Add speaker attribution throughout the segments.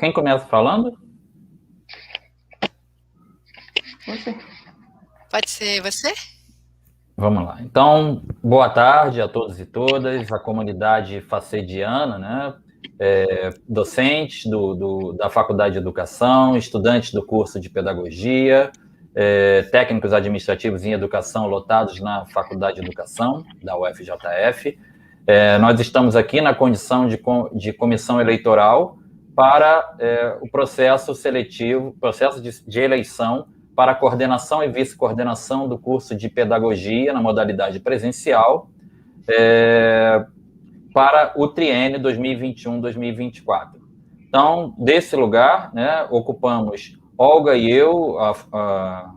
Speaker 1: Quem começa falando?
Speaker 2: Você.
Speaker 3: Pode ser você?
Speaker 1: Vamos lá. Então, boa tarde a todos e todas, a comunidade facediana, né? Docentes da Faculdade de Educação, estudantes do curso de Pedagogia, técnicos administrativos em Educação lotados na Faculdade de Educação, da UFJF. Nós estamos aqui na condição de comissão eleitoral para o processo seletivo, processo de eleição para a coordenação e vice-coordenação do curso de Pedagogia na modalidade presencial para o triênio 2021-2024. Então, desse lugar, né, ocupamos Olga e eu a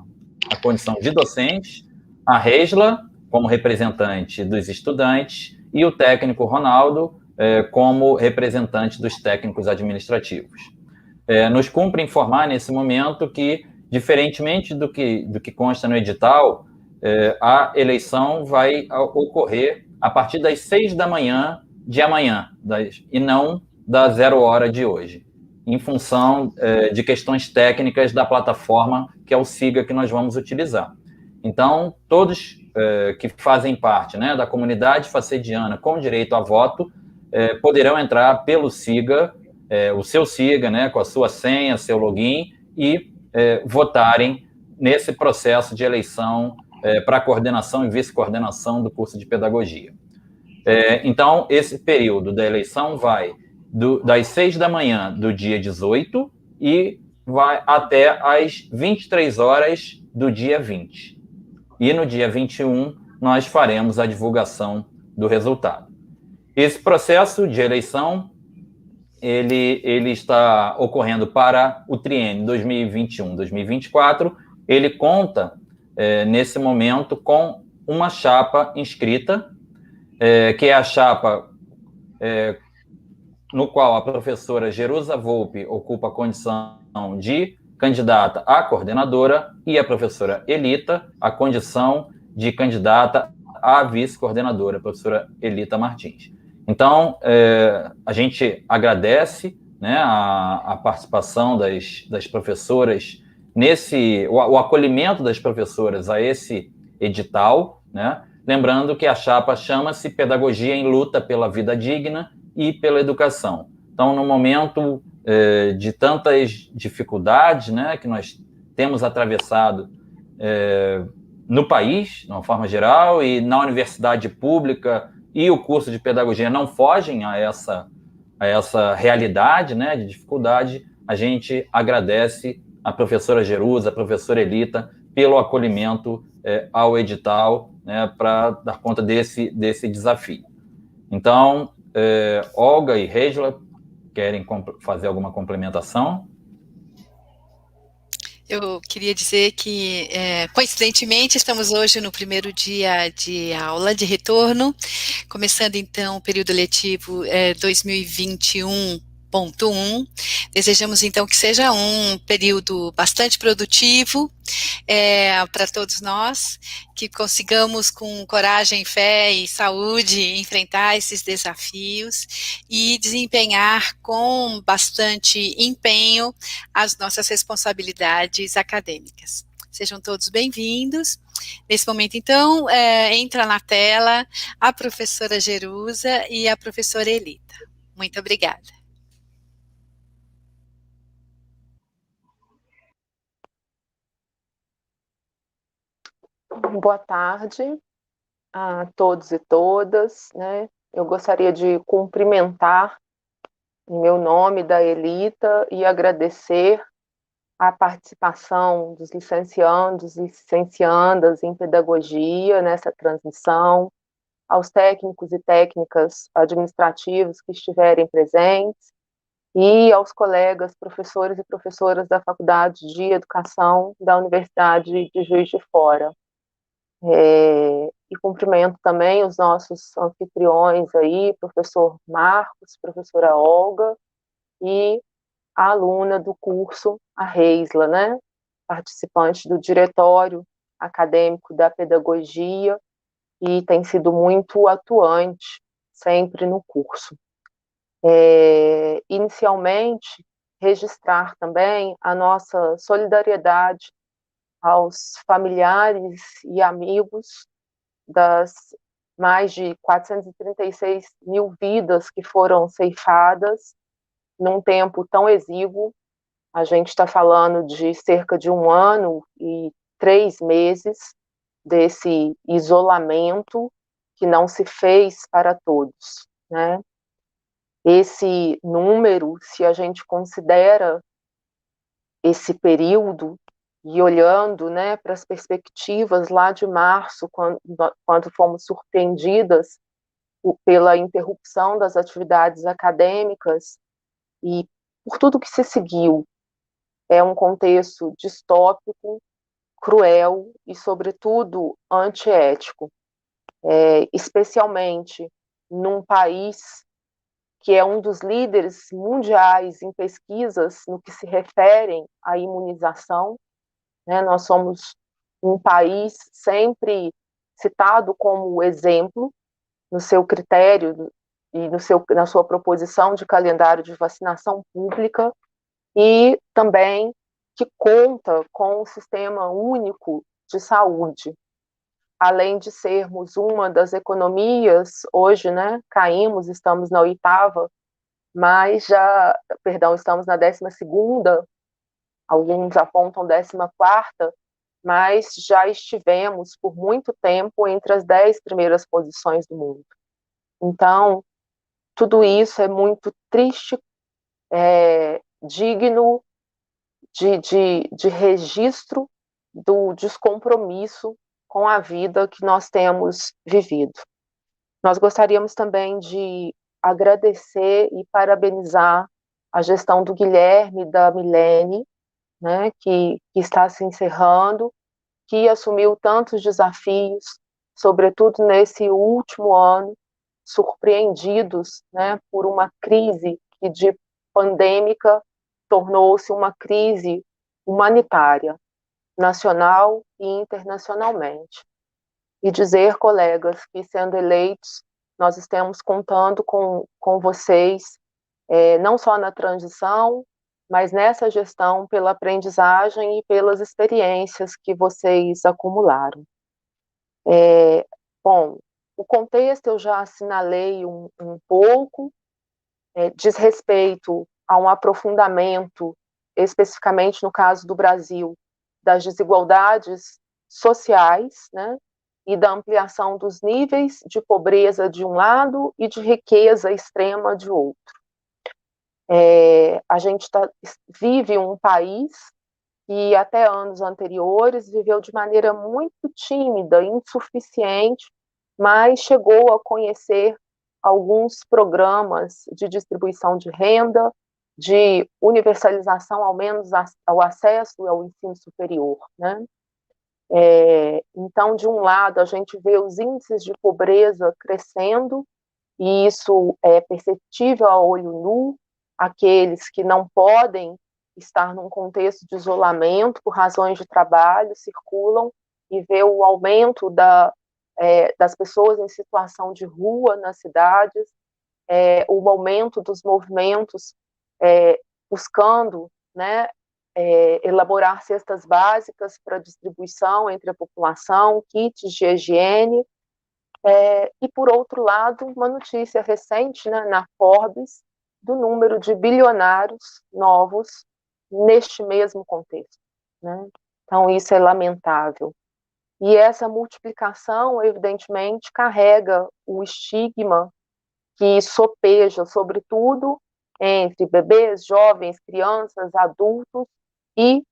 Speaker 1: condição de docentes, a Reisla como representante dos estudantes e o técnico Ronaldo como representante dos técnicos administrativos. Nos cumpre informar nesse momento que, diferentemente do que consta no edital, a eleição vai ocorrer a partir das 6 da manhã de amanhã, e não da 0 hora de hoje, em função de questões técnicas da plataforma, que é o SIGA que nós vamos utilizar. Então, todos que fazem parte, né, da comunidade facediana com direito a voto poderão entrar pelo SIGA, o seu SIGA, né, com a sua senha, seu login, e votarem nesse processo de eleição para coordenação e vice-coordenação do curso de Pedagogia. Então, esse período da eleição vai das 6 da manhã do dia 18 e vai até às 23 horas do dia 20. E no dia 21, nós faremos a divulgação do resultado. Esse processo de eleição, ele está ocorrendo para o triênio 2021-2024. Ele conta, nesse momento, com uma chapa inscrita, que é a chapa no qual a professora Jerusa Volpe ocupa a condição de candidata a coordenadora e a professora Elita a condição de candidata a vice-coordenadora, a professora Elita Martins. Então, a gente agradece, né, a participação das professoras o acolhimento das professoras a esse edital, né? Lembrando que a chapa chama-se Pedagogia em Luta pela Vida Digna e pela Educação. Então, no momento de tantas dificuldades, né, que nós temos atravessado no país, de uma forma geral, e na universidade pública e o curso de Pedagogia não fogem a essa realidade, né, de dificuldade, a gente agradece a professora Jerusa, a professora Elita, pelo acolhimento ao edital, né, para dar conta desse desafio. Então, Olga e Reisla querem fazer alguma complementação?
Speaker 3: Eu queria dizer que, coincidentemente, estamos hoje no primeiro dia de aula de retorno, começando então o período letivo 2021.1. Desejamos então que seja um período bastante produtivo para todos nós, que consigamos com coragem, fé e saúde enfrentar esses desafios e desempenhar com bastante empenho as nossas responsabilidades acadêmicas. Sejam todos bem-vindos. Nesse momento, então, entra na tela a professora Jerusa e a professora Elita. Muito obrigada.
Speaker 2: Boa tarde a todos e todas, né? Eu gostaria de cumprimentar em meu nome da Elita e agradecer a participação dos licenciandos e licenciandas em pedagogia nessa transmissão, aos técnicos e técnicas administrativos que estiverem presentes e aos colegas professores e professoras da Faculdade de Educação da Universidade de Juiz de Fora. E cumprimento também os nossos anfitriões aí, professor Marcos, professora Olga e a aluna do curso, a Reisla, né? Participante do diretório acadêmico da pedagogia e tem sido muito atuante sempre no curso. Inicialmente, registrar também a nossa solidariedade aos familiares e amigos das mais de 436 mil vidas que foram ceifadas num tempo tão exíguo. A gente está falando de cerca de 1 ano e 3 meses desse isolamento que não se fez para todos, né? Esse número, se a gente considera esse período e olhando, né, para as perspectivas lá de março, quando fomos surpreendidas pela interrupção das atividades acadêmicas e por tudo que se seguiu, é um contexto distópico, cruel e, sobretudo, antiético, especialmente num país que é um dos líderes mundiais em pesquisas no que se referem à imunização, né? Nós somos um país sempre citado como exemplo no seu critério e na sua proposição de calendário de vacinação pública, e também que conta com um sistema único de saúde. Além de sermos uma das economias, hoje, né, caímos, estamos na 8ª, mas estamos na 12ª, alguns apontam 14ª, mas já estivemos por muito tempo entre as 10 primeiras posições do mundo. Então, tudo isso é muito triste, digno de registro do descompromisso com a vida que nós temos vivido. Nós gostaríamos também de agradecer e parabenizar a gestão do Guilherme e da Milene, né, que está se encerrando, que assumiu tantos desafios, sobretudo nesse último ano, surpreendidos, né, por uma crise que de pandêmica tornou-se uma crise humanitária, nacional e internacionalmente. E dizer, colegas, que sendo eleitos, nós estamos contando com vocês, não só na transição, mas nessa gestão, pela aprendizagem e pelas experiências que vocês acumularam. Bom, o contexto eu já assinalei um pouco, diz respeito a um aprofundamento, especificamente no caso do Brasil, das desigualdades sociais, né, e da ampliação dos níveis de pobreza de um lado e de riqueza extrema de outro. A gente vive um país que até anos anteriores viveu de maneira muito tímida, insuficiente, mas chegou a conhecer alguns programas de distribuição de renda, de universalização, ao menos, ao acesso ao ensino superior, né? Então, de um lado, a gente vê os índices de pobreza crescendo, e isso é perceptível a olho nu. Aqueles que não podem estar num contexto de isolamento por razões de trabalho circulam e vê o aumento das pessoas em situação de rua nas cidades, o aumento dos movimentos buscando, né, elaborar cestas básicas para distribuição entre a população, kits de higiene, e, por outro lado, uma notícia recente, né, na Forbes, do número de bilionários novos neste mesmo contexto, né? Então, isso é lamentável. E essa multiplicação, evidentemente, carrega o estigma que sopeja, sobretudo, entre bebês, jovens, crianças, adultos e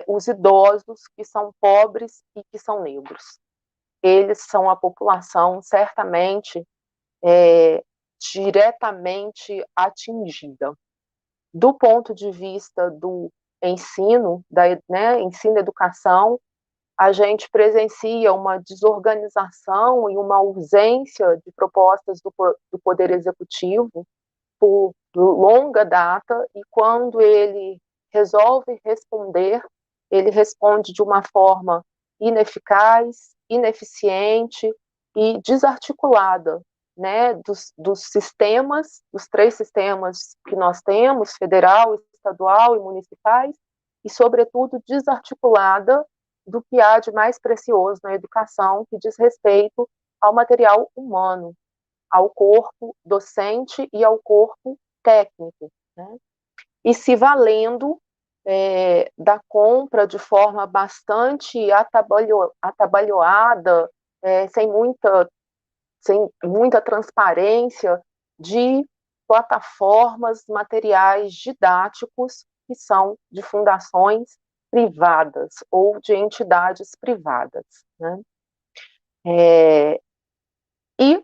Speaker 2: os idosos que são pobres e que são negros. Eles são a população certamente diretamente atingida. Do ponto de vista do ensino, ensino e educação, a gente presencia uma desorganização e uma ausência de propostas do Poder Executivo por longa data, e quando ele resolve responder, ele responde de uma forma ineficaz, ineficiente e desarticulada, né, dos sistemas, dos 3 sistemas que nós temos, federal, estadual e municipais, e, sobretudo, desarticulada do que há de mais precioso na educação, que diz respeito ao material humano, ao corpo docente e ao corpo técnico, né? E se valendo da compra de forma bastante atabalhoada, sem muita transparência, de plataformas, materiais didáticos que são de fundações privadas ou de entidades privadas, né? E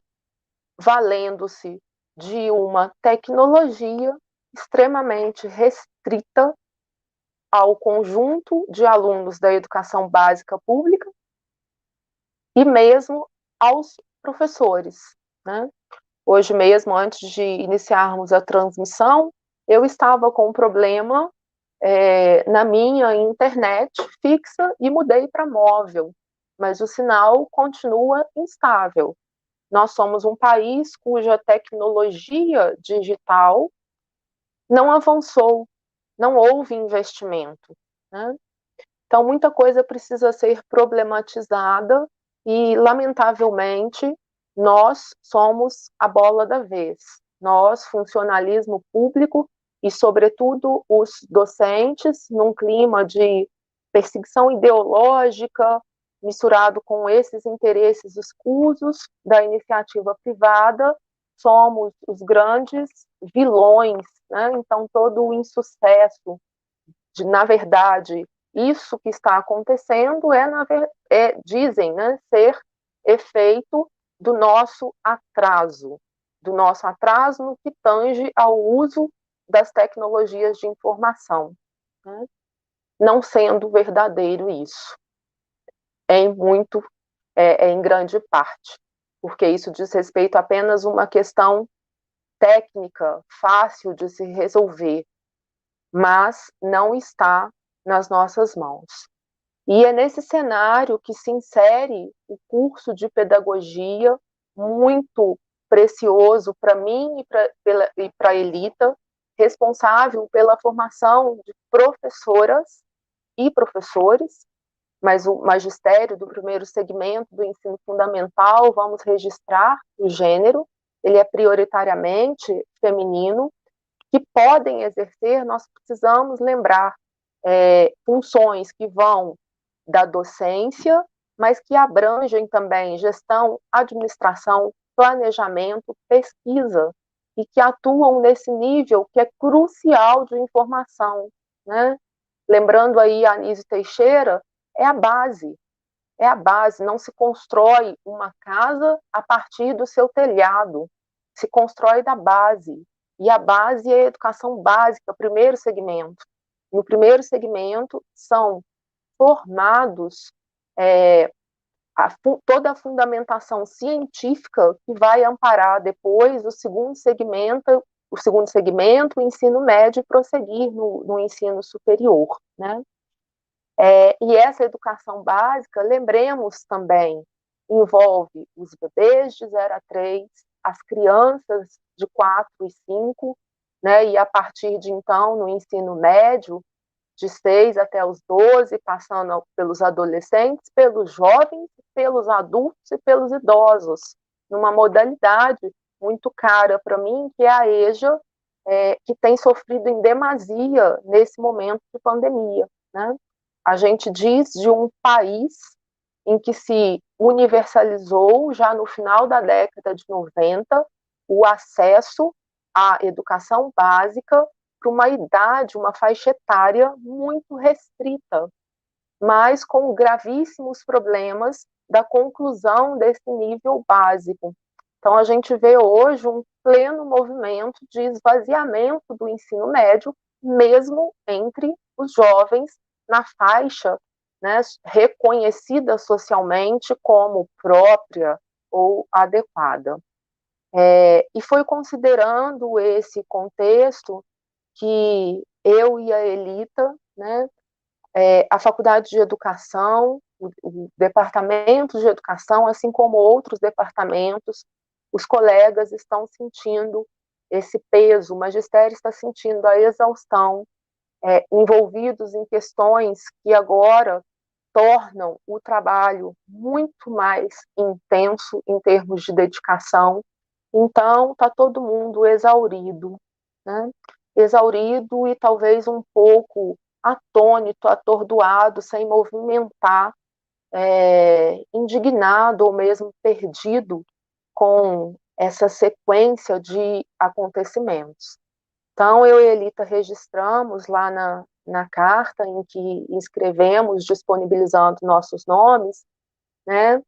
Speaker 2: valendo-se de uma tecnologia extremamente restrita ao conjunto de alunos da educação básica pública e mesmo aos professores, né? Hoje mesmo, antes de iniciarmos a transmissão, eu estava com um problema na minha internet fixa e mudei para móvel, mas o sinal continua instável. Nós somos um país cuja tecnologia digital não avançou, não houve investimento, né? Então, muita coisa precisa ser problematizada e, lamentavelmente, nós somos a bola da vez. Nós, funcionalismo público e, sobretudo, os docentes, num clima de perseguição ideológica, misturado com esses interesses escusos da iniciativa privada, somos os grandes vilões, né? Então, todo o insucesso na verdade, isso que está acontecendo dizem, né, ser efeito do nosso atraso no que tange ao uso das tecnologias de informação, né? Não sendo verdadeiro isso, em grande parte, porque isso diz respeito a apenas uma questão técnica, fácil de se resolver, mas não está nas nossas mãos. E é nesse cenário que se insere o curso de pedagogia, muito precioso para mim e para a Elita, responsável pela formação de professoras e professores, mas o magistério do primeiro segmento do ensino fundamental, vamos registrar o gênero, ele é prioritariamente feminino, que podem exercer, nós precisamos lembrar, funções que vão da docência, mas que abrangem também gestão, administração, planejamento, pesquisa, e que atuam nesse nível que é crucial de informação, né? Lembrando aí a Anísio Teixeira, é a base, não se constrói uma casa a partir do seu telhado, se constrói da base, e a base é a educação básica, primeiro segmento. No primeiro segmento são formados toda a fundamentação científica que vai amparar depois o segundo segmento, o ensino médio e prosseguir no ensino superior, né? E essa educação básica, lembremos também, envolve os bebês de 0 a 3, as crianças de 4 e 5, né, e a partir de então, no ensino médio, de 6 até os 12, passando pelos adolescentes, pelos jovens, pelos adultos e pelos idosos, numa modalidade muito cara para mim, que é a EJA, que tem sofrido em demasia nesse momento de pandemia, né? A gente diz de um país em que se universalizou, já no final da década de 90, o acesso à educação básica para uma idade, uma faixa etária muito restrita, mas com gravíssimos problemas da conclusão desse nível básico. Então, a gente vê hoje um pleno movimento de esvaziamento do ensino médio, mesmo entre os jovens na faixa, né, reconhecida socialmente como própria ou adequada. E foi considerando esse contexto que eu e a Elita, né, a Faculdade de Educação, o Departamento de Educação, assim como outros departamentos, os colegas estão sentindo esse peso, o magistério está sentindo a exaustão envolvidos em questões que agora tornam o trabalho muito mais intenso em termos de dedicação. Então, está todo mundo exaurido, né? Exaurido e talvez um pouco atônito, atordoado, sem movimentar, indignado ou mesmo perdido com essa sequência de acontecimentos. Então, eu e Elita registramos lá na carta em que escrevemos, disponibilizando nossos nomes, né,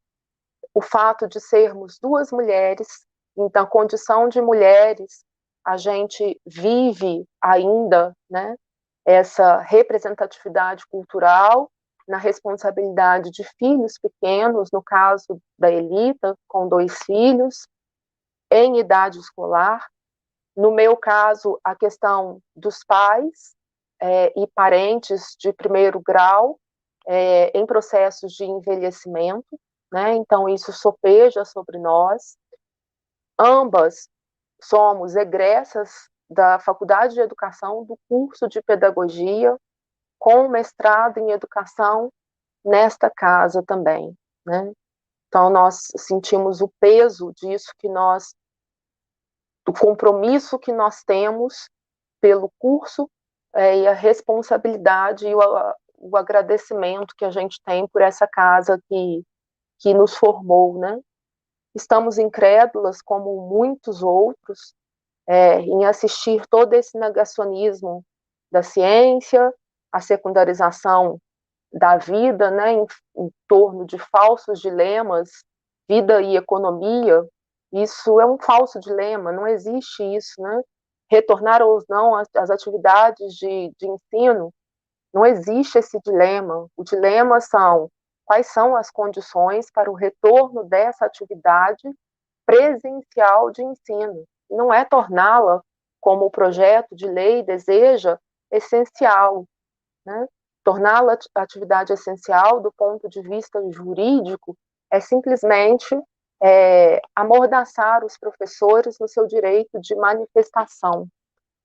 Speaker 2: o fato de sermos duas mulheres. Então, condição de mulheres, a gente vive ainda, né, essa representatividade cultural na responsabilidade de filhos pequenos, no caso da Elita, com 2 filhos, em idade escolar. No meu caso, a questão dos pais e parentes de primeiro grau em processos de envelhecimento, né? Então, isso sopeja sobre nós. Ambas somos egressas da Faculdade de Educação, do curso de Pedagogia, com mestrado em Educação nesta casa também, né? Então, nós sentimos o peso disso do compromisso que nós temos pelo curso e a responsabilidade e o agradecimento que a gente tem por essa casa que nos formou, né? Estamos incrédulas, como muitos outros, em assistir todo esse negacionismo da ciência, a secundarização da vida, né, em torno de falsos dilemas, vida e economia. Isso é um falso dilema, não existe isso, né? Retornar ou não às atividades de ensino, não existe esse dilema. O dilema são quais são as condições para o retorno dessa atividade presencial de ensino. Não é torná-la, como o projeto de lei deseja, essencial, né? Torná-la atividade essencial do ponto de vista jurídico é simplesmente amordaçar os professores no seu direito de manifestação,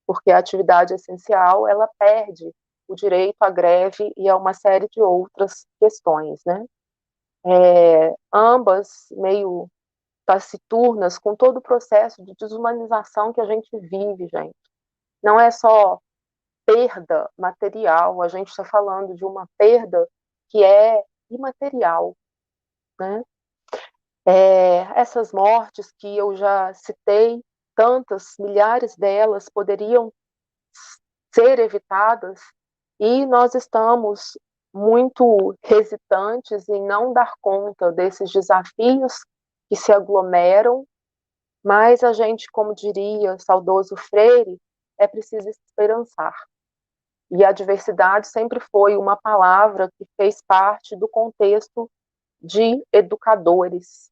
Speaker 2: porque a atividade essencial ela perde o direito à greve e a uma série de outras questões, né? Ambas meio taciturnas com todo o processo de desumanização que a gente vive, gente. Não é só perda material, a gente está falando de uma perda que é imaterial, né? Essas mortes que eu já citei, tantas, milhares delas poderiam ser evitadas e nós estamos muito hesitantes em não dar conta desses desafios que se aglomeram, mas a gente, como diria o saudoso Freire, é preciso esperançar. E a diversidade sempre foi uma palavra que fez parte do contexto de educadores,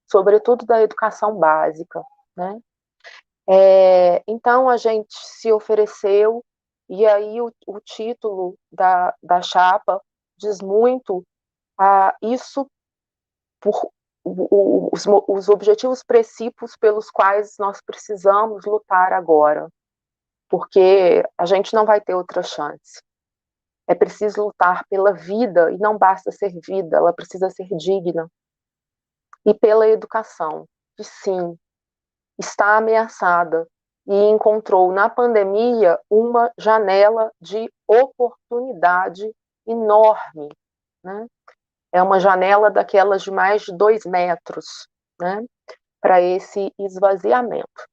Speaker 2: sobretudo da educação básica, né? Então, a gente se ofereceu, e aí o título da chapa diz muito isso por os objetivos precípios pelos quais nós precisamos lutar agora, porque a gente não vai ter outra chance. É preciso lutar pela vida, e não basta ser vida, ela precisa ser digna. E pela educação, que sim, está ameaçada e encontrou na pandemia uma janela de oportunidade enorme, né? É uma janela daquelas de mais de 2 metros, né? Para esse esvaziamento.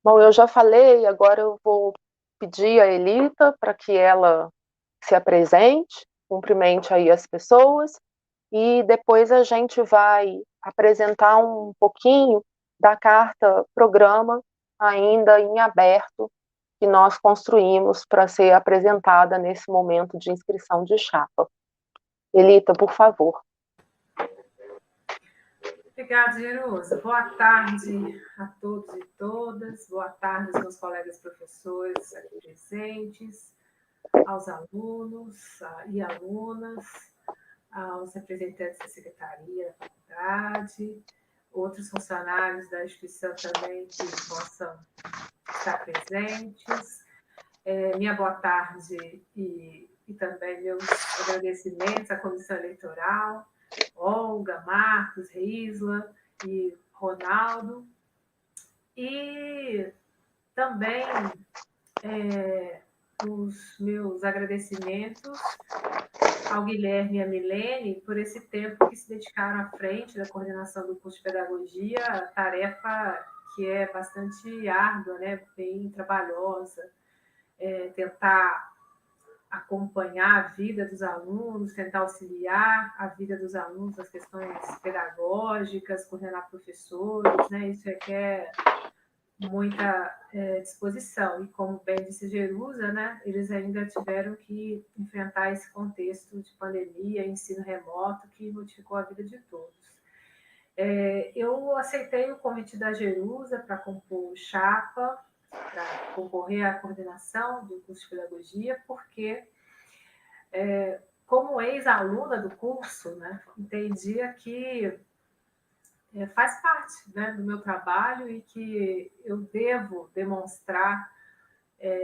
Speaker 2: Bom, eu já falei, agora eu vou pedir a Elita para que ela se apresente, cumprimente aí as pessoas, e depois a gente vai apresentar um pouquinho da carta programa ainda em aberto que nós construímos para ser apresentada nesse momento de inscrição de chapa. Elita, por favor.
Speaker 4: Obrigada, Jerusa. Boa tarde a todos e todas. Boa tarde aos meus colegas professores aqui presentes, aos alunos e alunas, aos representantes da secretaria da faculdade, outros funcionários da instituição também que possam estar presentes. minha boa tarde e também meus agradecimentos à Comissão Eleitoral, Olga, Marcos, Risla e Ronaldo. E também os meus agradecimentos ao Guilherme e à Milene por esse tempo que se dedicaram à frente da coordenação do curso de pedagogia, tarefa que é bastante árdua, né? Bem trabalhosa, tentar acompanhar a vida dos alunos, tentar auxiliar a vida dos alunos nas questões pedagógicas, coordenar professores, né? Isso requer muita disposição. E como bem disse Jerusa, né, eles ainda tiveram que enfrentar esse contexto de pandemia, ensino remoto, que modificou a vida de todos. Eu aceitei o convite da Jerusa para compor chapa, para concorrer à coordenação do curso de pedagogia, porque, como ex-aluna do curso, né, entendia que faz parte, né, do meu trabalho e que eu devo demonstrar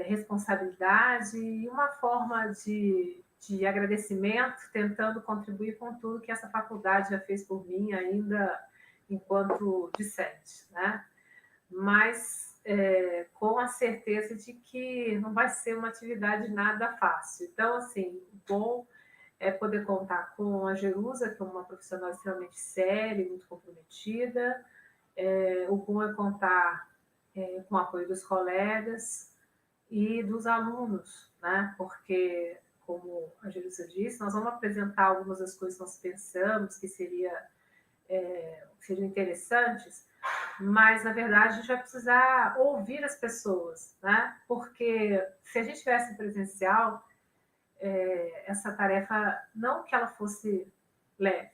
Speaker 4: responsabilidade e uma forma de agradecimento, tentando contribuir com tudo que essa faculdade já fez por mim, ainda enquanto discente, né? Mas com a certeza de que não vai ser uma atividade nada fácil. Então, assim, bom é poder contar com a Jerusa, que é uma profissional extremamente séria e muito comprometida. O bom é contar com o apoio dos colegas e dos alunos, né? Porque, como a Jerusa disse, nós vamos apresentar algumas das coisas que nós pensamos que seriam interessantes, mas, na verdade, a gente vai precisar ouvir as pessoas, né? Porque se a gente tivesse presencial, essa tarefa, não que ela fosse leve,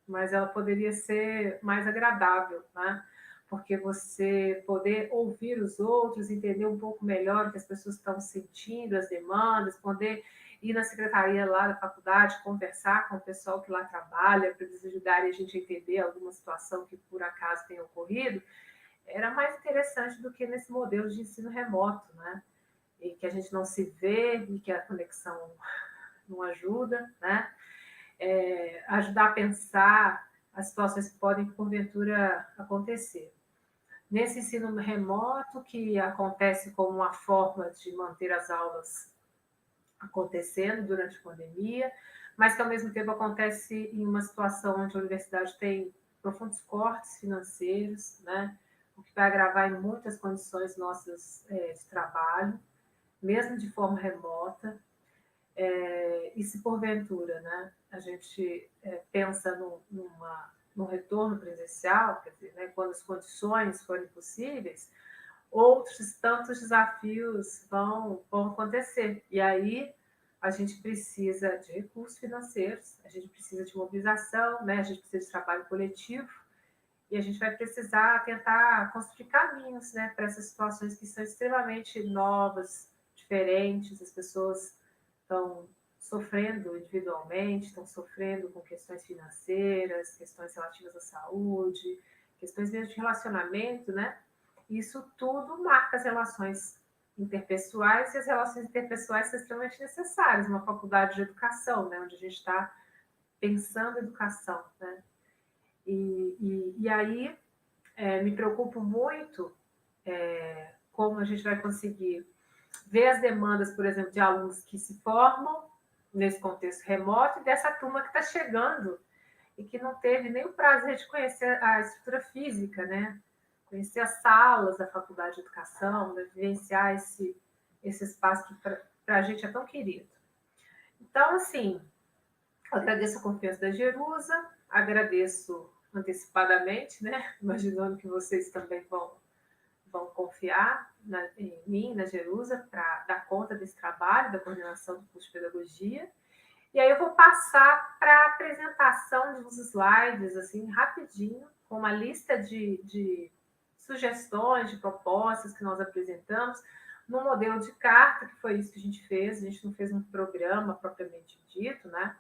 Speaker 4: mas ela poderia ser mais agradável, né? Porque você poder ouvir os outros, entender um pouco melhor o que as pessoas estão sentindo, as demandas, poder ir na secretaria lá da faculdade, conversar com o pessoal que lá trabalha, para eles ajudarem a gente a entender alguma situação que por acaso tenha ocorrido, era mais interessante do que nesse modelo de ensino remoto, né? E que a gente não se vê e que a conexão não ajuda, né? Ajudar a pensar as situações que podem, porventura, acontecer. Nesse ensino remoto, que acontece como uma forma de manter as aulas acontecendo durante a pandemia, mas que, ao mesmo tempo, acontece em uma situação onde a universidade tem profundos cortes financeiros, né? O que vai agravar em muitas condições nossas de trabalho, mesmo de forma remota. E se porventura, né, a gente pensa num retorno presencial, quer dizer, né, quando as condições forem possíveis, outros tantos desafios vão acontecer. E aí a gente precisa de recursos financeiros, a gente precisa de mobilização, né, a gente precisa de trabalho coletivo, e a gente vai precisar tentar construir caminhos, né, para essas situações que são extremamente novas, diferentes, as pessoas estão sofrendo individualmente, estão sofrendo com questões financeiras, questões relativas à saúde, questões mesmo de relacionamento, né? Isso tudo marca as relações interpessoais, e as relações interpessoais são extremamente necessárias numa faculdade de educação, né? Onde a gente está pensando educação, né? E aí me preocupo muito como a gente vai conseguir ver as demandas, por exemplo, de alunos que se formam nesse contexto remoto e dessa turma que está chegando e que não teve nem o prazer de conhecer a estrutura física, né? Conhecer as salas da faculdade de educação, né? Vivenciar esse espaço que para a gente é tão querido. Então, assim, agradeço a confiança da Jerusa, agradeço antecipadamente, né? Imaginando que vocês também vão confiar em mim, na Jerusa, para dar conta desse trabalho, da coordenação do curso de pedagogia. E aí eu vou passar para a apresentação dos slides, assim, rapidinho, com uma lista de sugestões, de propostas que nós apresentamos, no modelo de carta, que foi isso que a gente fez. A gente não fez um programa propriamente dito, né?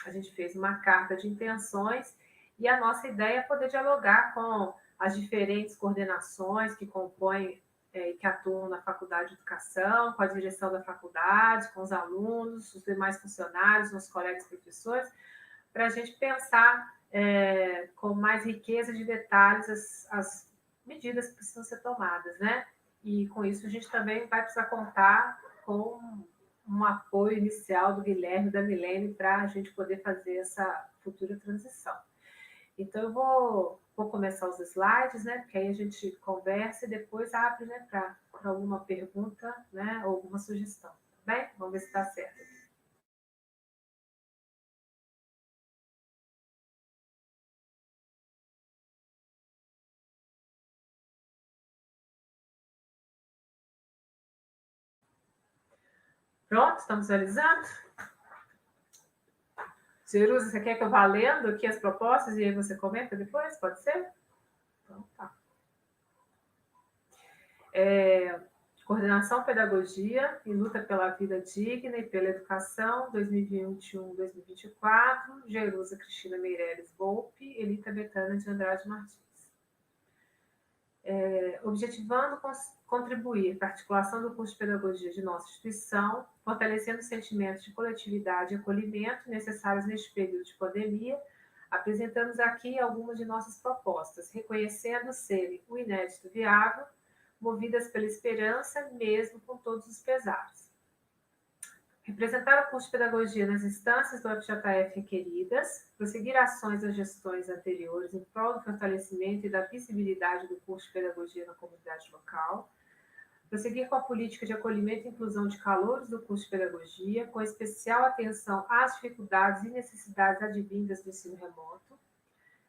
Speaker 4: A gente fez uma carta de intenções, e a nossa ideia é poder dialogar com as diferentes coordenações que compõem que atuam na Faculdade de Educação, com a direção da faculdade, com os alunos, os demais funcionários, os colegas professores, para a gente pensar com mais riqueza de detalhes as medidas que precisam ser tomadas, né? E com isso a gente também vai precisar contar com um apoio inicial do Guilherme e da Milene para a gente poder fazer essa futura transição. Então, eu vou começar os slides, né? Porque aí a gente conversa e depois abre, né, para alguma pergunta, né, ou alguma sugestão. Tá bem? Vamos ver se está certo. Pronto, estamos visualizando? Jerusa, você quer que eu vá lendo aqui as propostas e aí você comenta depois? Pode ser? Então, tá. Coordenação Pedagogia e Luta pela Vida Digna e pela Educação, 2021-2024, Jerusa Cristina Meireles Volpe, Elita Betânia de Andrade Martins. Objetivando contribuir para a articulação do curso de pedagogia de nossa instituição, fortalecendo os sentimentos de coletividade e acolhimento necessários neste período de pandemia, apresentamos aqui algumas de nossas propostas, reconhecendo serem o inédito viável, movidas pela esperança, mesmo com todos os pesares. Representar o curso de pedagogia nas instâncias do FJF requeridas, prosseguir ações das gestões anteriores em prol do fortalecimento e da visibilidade do curso de pedagogia na comunidade local, prosseguir com a política de acolhimento e inclusão de calouros do curso de pedagogia, com especial atenção às dificuldades e necessidades advindas do ensino remoto,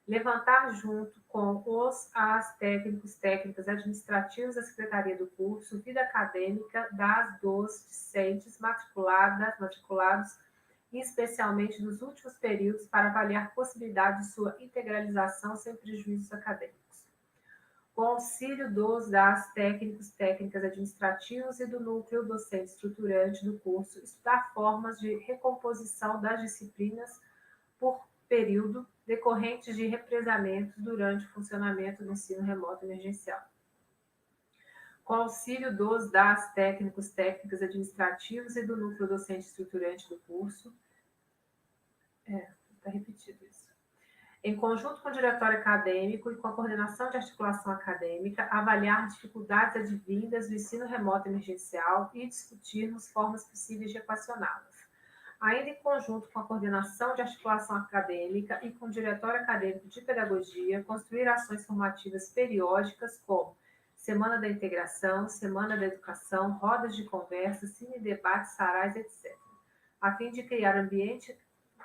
Speaker 4: levantar junto com as técnicas administrativas da Secretaria do curso, vida acadêmica dos discentes matriculados, e especialmente nos últimos períodos, para avaliar a possibilidade de sua integralização sem prejuízos acadêmicos. Com auxílio das técnicas administrativas e do núcleo docente estruturante do curso, estudar formas de recomposição das disciplinas por período decorrentes de represamentos durante o funcionamento do ensino remoto emergencial. Com auxílio das técnicas administrativas e do núcleo docente estruturante do curso, está repetido isso. Em conjunto com o diretório acadêmico e com a coordenação de articulação acadêmica, avaliar dificuldades advindas do ensino remoto emergencial e discutirmos formas possíveis de equacioná-las. Ainda em conjunto com a coordenação de articulação acadêmica e com o diretório acadêmico de pedagogia, construir ações formativas periódicas como Semana da Integração, Semana da Educação, rodas de conversa, cine-debates, sarais, etc., a fim de criar ambiente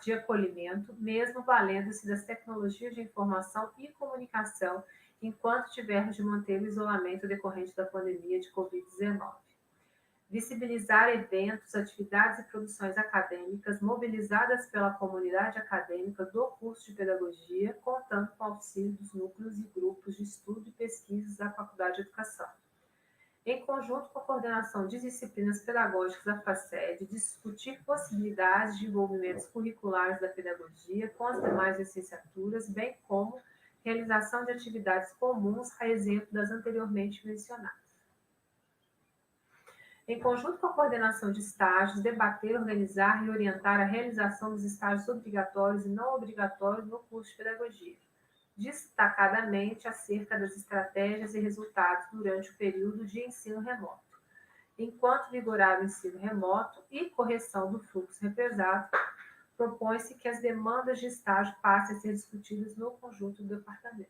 Speaker 4: de acolhimento, mesmo valendo-se das tecnologias de informação e comunicação, enquanto tivermos de manter o isolamento decorrente da pandemia de Covid-19. Visibilizar eventos, atividades e produções acadêmicas mobilizadas pela comunidade acadêmica do curso de pedagogia, contando com o auxílio dos núcleos e grupos de estudo e pesquisas da Faculdade de Educação. Em conjunto com a coordenação de disciplinas pedagógicas da FACED, discutir possibilidades de envolvimentos curriculares da pedagogia com as demais licenciaturas, bem como realização de atividades comuns, a exemplo das anteriormente mencionadas. Em conjunto com a coordenação de estágios, debater, organizar e orientar a realização dos estágios obrigatórios e não obrigatórios no curso de pedagogia, destacadamente acerca das estratégias e resultados durante o período de ensino remoto. Enquanto vigorar o ensino remoto e correção do fluxo represado, propõe-se que as demandas de estágio passem a ser discutidas no conjunto do departamento.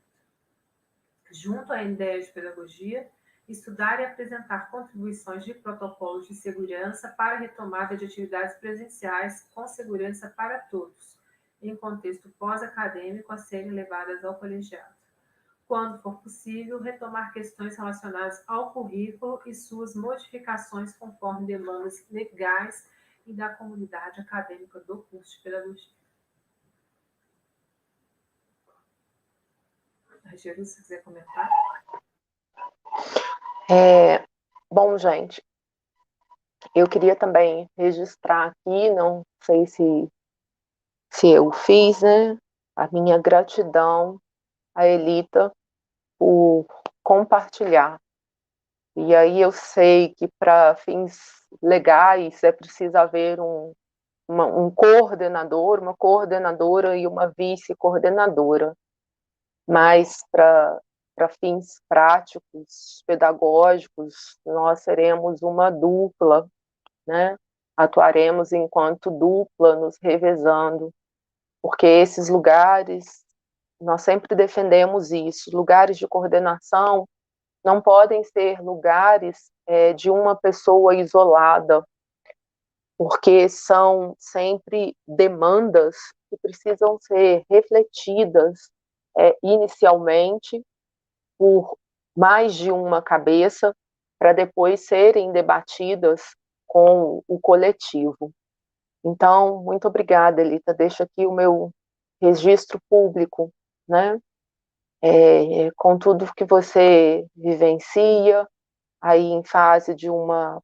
Speaker 4: Junto à ideia de pedagogia, estudar e apresentar contribuições de protocolos de segurança para a retomada de atividades presenciais com segurança para todos, em contexto pós-acadêmico a serem levadas ao colegiado. Quando for possível, retomar questões relacionadas ao currículo e suas modificações conforme demandas legais e da comunidade acadêmica do curso de pedagogia. Jerusa, se quiser comentar.
Speaker 2: Bom, gente, eu queria também registrar aqui, não sei se eu fiz, né, a minha gratidão à Elita por compartilhar E aí eu sei que para fins legais é preciso haver um coordenador, uma coordenadora e uma vice-coordenadora. Mas para fins práticos, pedagógicos, nós seremos uma dupla, né? Atuaremos enquanto dupla, nos revezando, porque esses lugares, nós sempre defendemos isso, lugares de coordenação não podem ser lugares de uma pessoa isolada, porque são sempre demandas que precisam ser refletidas inicialmente por mais de uma cabeça, para depois serem debatidas com o coletivo. Então, muito obrigada, Elita. Deixo aqui o meu registro público, né? Com tudo que você vivencia, aí em fase de uma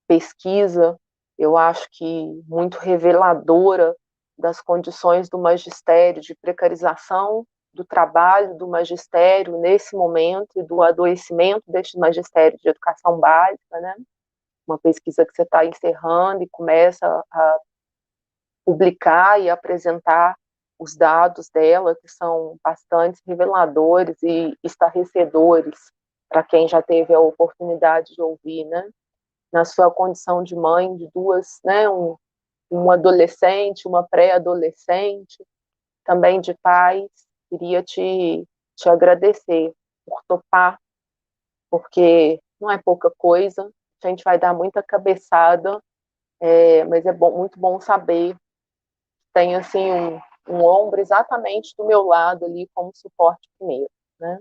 Speaker 2: pesquisa, eu acho que muito reveladora das condições do magistério, de precarização do trabalho do magistério nesse momento e do adoecimento deste magistério de educação básica, né? Uma pesquisa que você está encerrando e começa a publicar e apresentar os dados dela, que são bastante reveladores e estarrecedores para quem já teve a oportunidade de ouvir, né? Na sua condição de mãe de duas, né? Um adolescente, uma pré-adolescente, também de pais, queria te agradecer por topar, porque não é pouca coisa, a gente vai dar muita cabeçada, mas é bom, muito bom saber que tem assim um ombro exatamente do meu lado ali como suporte primeiro, né?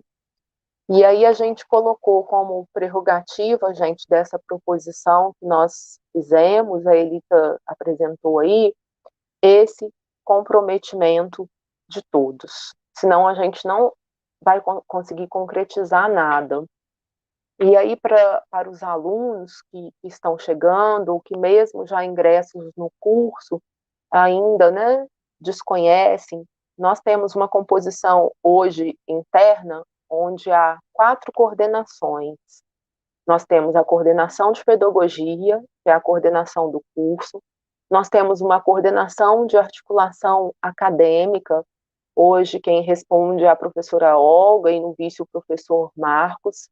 Speaker 2: E aí a gente colocou como prerrogativa, gente, dessa proposição que nós fizemos, a Elita apresentou aí, esse comprometimento de todos. Senão a gente não vai conseguir concretizar nada. E aí, para os alunos que estão chegando, ou que mesmo já ingressos no curso, ainda, né, desconhecem, nós temos uma composição hoje interna, onde há 4 coordenações. Nós temos a coordenação de pedagogia, que é a coordenação do curso. Nós temos uma coordenação de articulação acadêmica. Hoje, quem responde é a professora Olga e no vice o professor Marcos,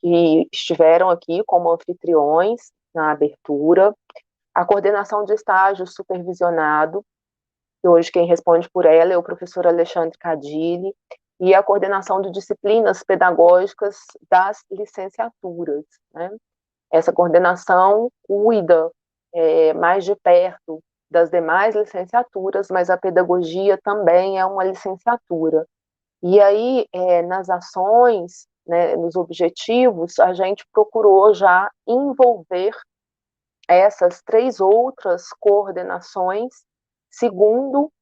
Speaker 2: que estiveram aqui como anfitriões na abertura. A coordenação de estágio supervisionado, que hoje quem responde por ela é o professor Alexandre Cadilli, e a coordenação de disciplinas pedagógicas das licenciaturas, né? Essa coordenação cuida mais de perto das demais licenciaturas, mas a pedagogia também é uma licenciatura. E aí, nas ações, né, nos objetivos, a gente procurou já envolver essas 3 outras coordenações segundo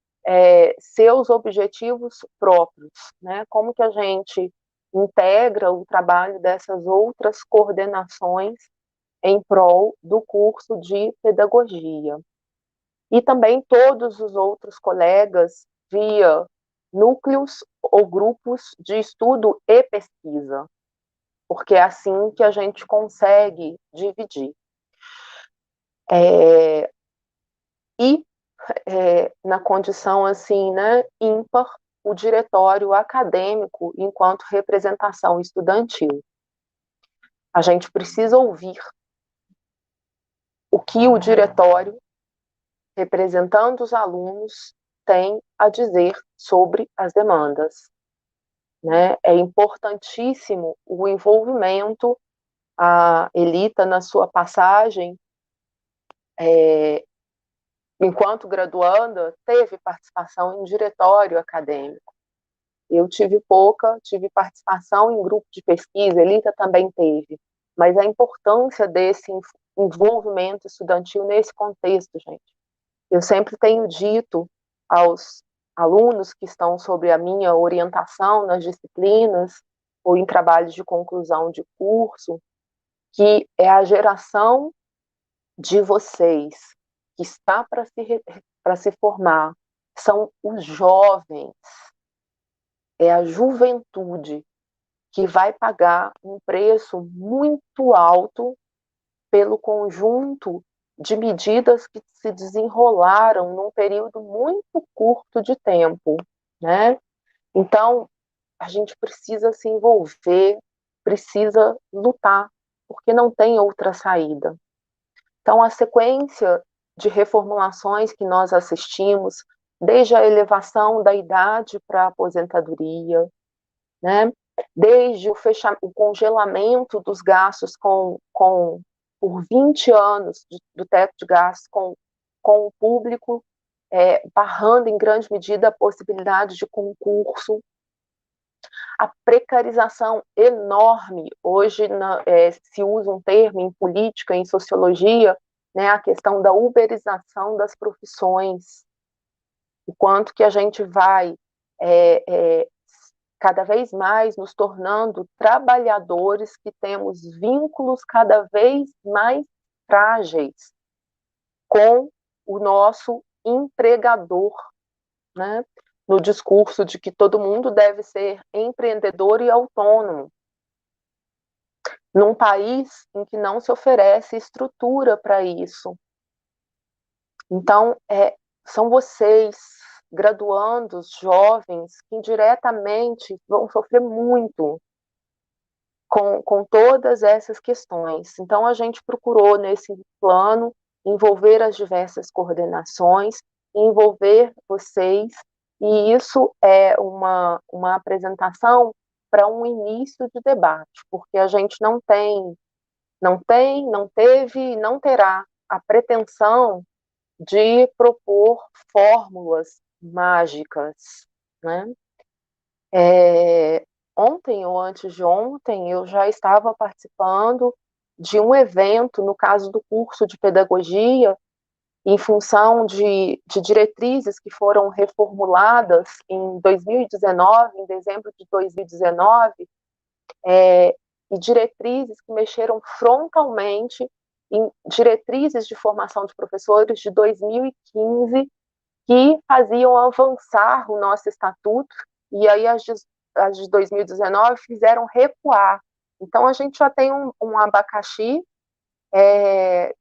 Speaker 2: seus objetivos próprios, né? Como que a gente integra o trabalho dessas outras coordenações em prol do curso de pedagogia. E também todos os outros colegas via núcleos ou grupos de estudo e pesquisa, porque é assim que a gente consegue dividir. Na condição assim, né, ímpar, o diretório acadêmico enquanto representação estudantil. A gente precisa ouvir o que o diretório, representando os alunos, tem a dizer sobre as demandas, né? É importantíssimo o envolvimento. A Elita, na sua passagem, enquanto graduanda, teve participação em diretório acadêmico. Eu tive participação em grupo de pesquisa, Elita também teve, mas a importância desse envolvimento estudantil nesse contexto, gente. Eu sempre tenho dito aos alunos que estão sob a minha orientação nas disciplinas ou em trabalhos de conclusão de curso, que é a geração de vocês que está para se formar, são os jovens, é a juventude que vai pagar um preço muito alto pelo conjunto de medidas que se desenrolaram num período muito curto de tempo, né? Então, a gente precisa se envolver, precisa lutar, porque não tem outra saída. Então, a sequência de reformulações que nós assistimos, desde a elevação da idade para a aposentadoria, né? Desde o congelamento dos gastos por 20 anos do teto de gastos com o público, barrando em grande medida a possibilidade de concurso, a precarização enorme. Hoje se usa um termo em política, em sociologia, né, a questão da uberização das profissões, o quanto que a gente vai cada vez mais nos tornando trabalhadores que temos vínculos cada vez mais frágeis com o nosso empregador, né? No discurso de que todo mundo deve ser empreendedor e autônomo, num país em que não se oferece estrutura para isso. Então, são vocês, graduandos, jovens, que indiretamente vão sofrer muito com todas essas questões. Então, a gente procurou, nesse plano, envolver as diversas coordenações, envolver vocês, e isso é uma apresentação para um início de debate, porque a gente não teve e não terá a pretensão de propor fórmulas mágicas, né? Ontem ou antes de ontem, eu já estava participando de um evento, no caso do curso de pedagogia, em função de diretrizes que foram reformuladas em 2019, em dezembro de 2019, e diretrizes que mexeram frontalmente em diretrizes de formação de professores de 2015, que faziam avançar o nosso estatuto, e aí as de 2019 fizeram recuar. Então, a gente já tem um abacaxi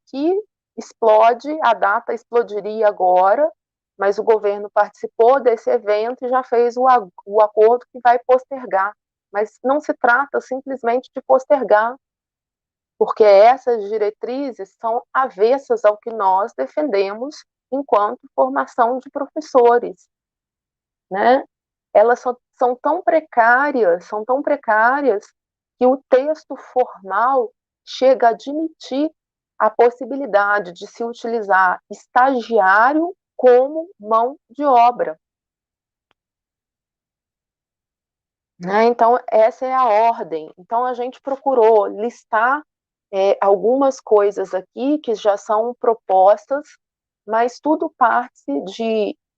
Speaker 2: que explode, a data explodiria agora, mas o governo participou desse evento e já fez o acordo que vai postergar. Mas não se trata simplesmente de postergar, porque essas diretrizes são avessas ao que nós defendemos enquanto formação de professores, né? Elas são tão precárias, que o texto formal chega a admitir a possibilidade de se utilizar estagiário como mão de obra, né? Então, essa é a ordem. Então, a gente procurou listar algumas coisas aqui que já são propostas, mas tudo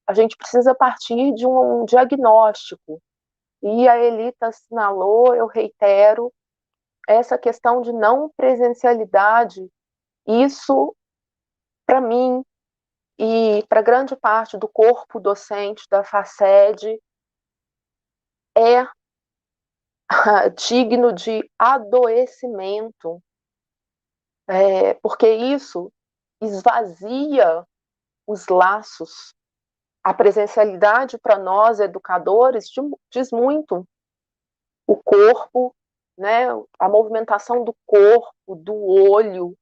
Speaker 2: a gente precisa partir de um diagnóstico. E a Elita assinalou, eu reitero, essa questão de não presencialidade, isso, para mim, e para grande parte do corpo docente da FACED, é digno de adoecimento, porque isso esvazia os laços. A presencialidade para nós, educadores, diz muito. O corpo, né, a movimentação do corpo, do olho,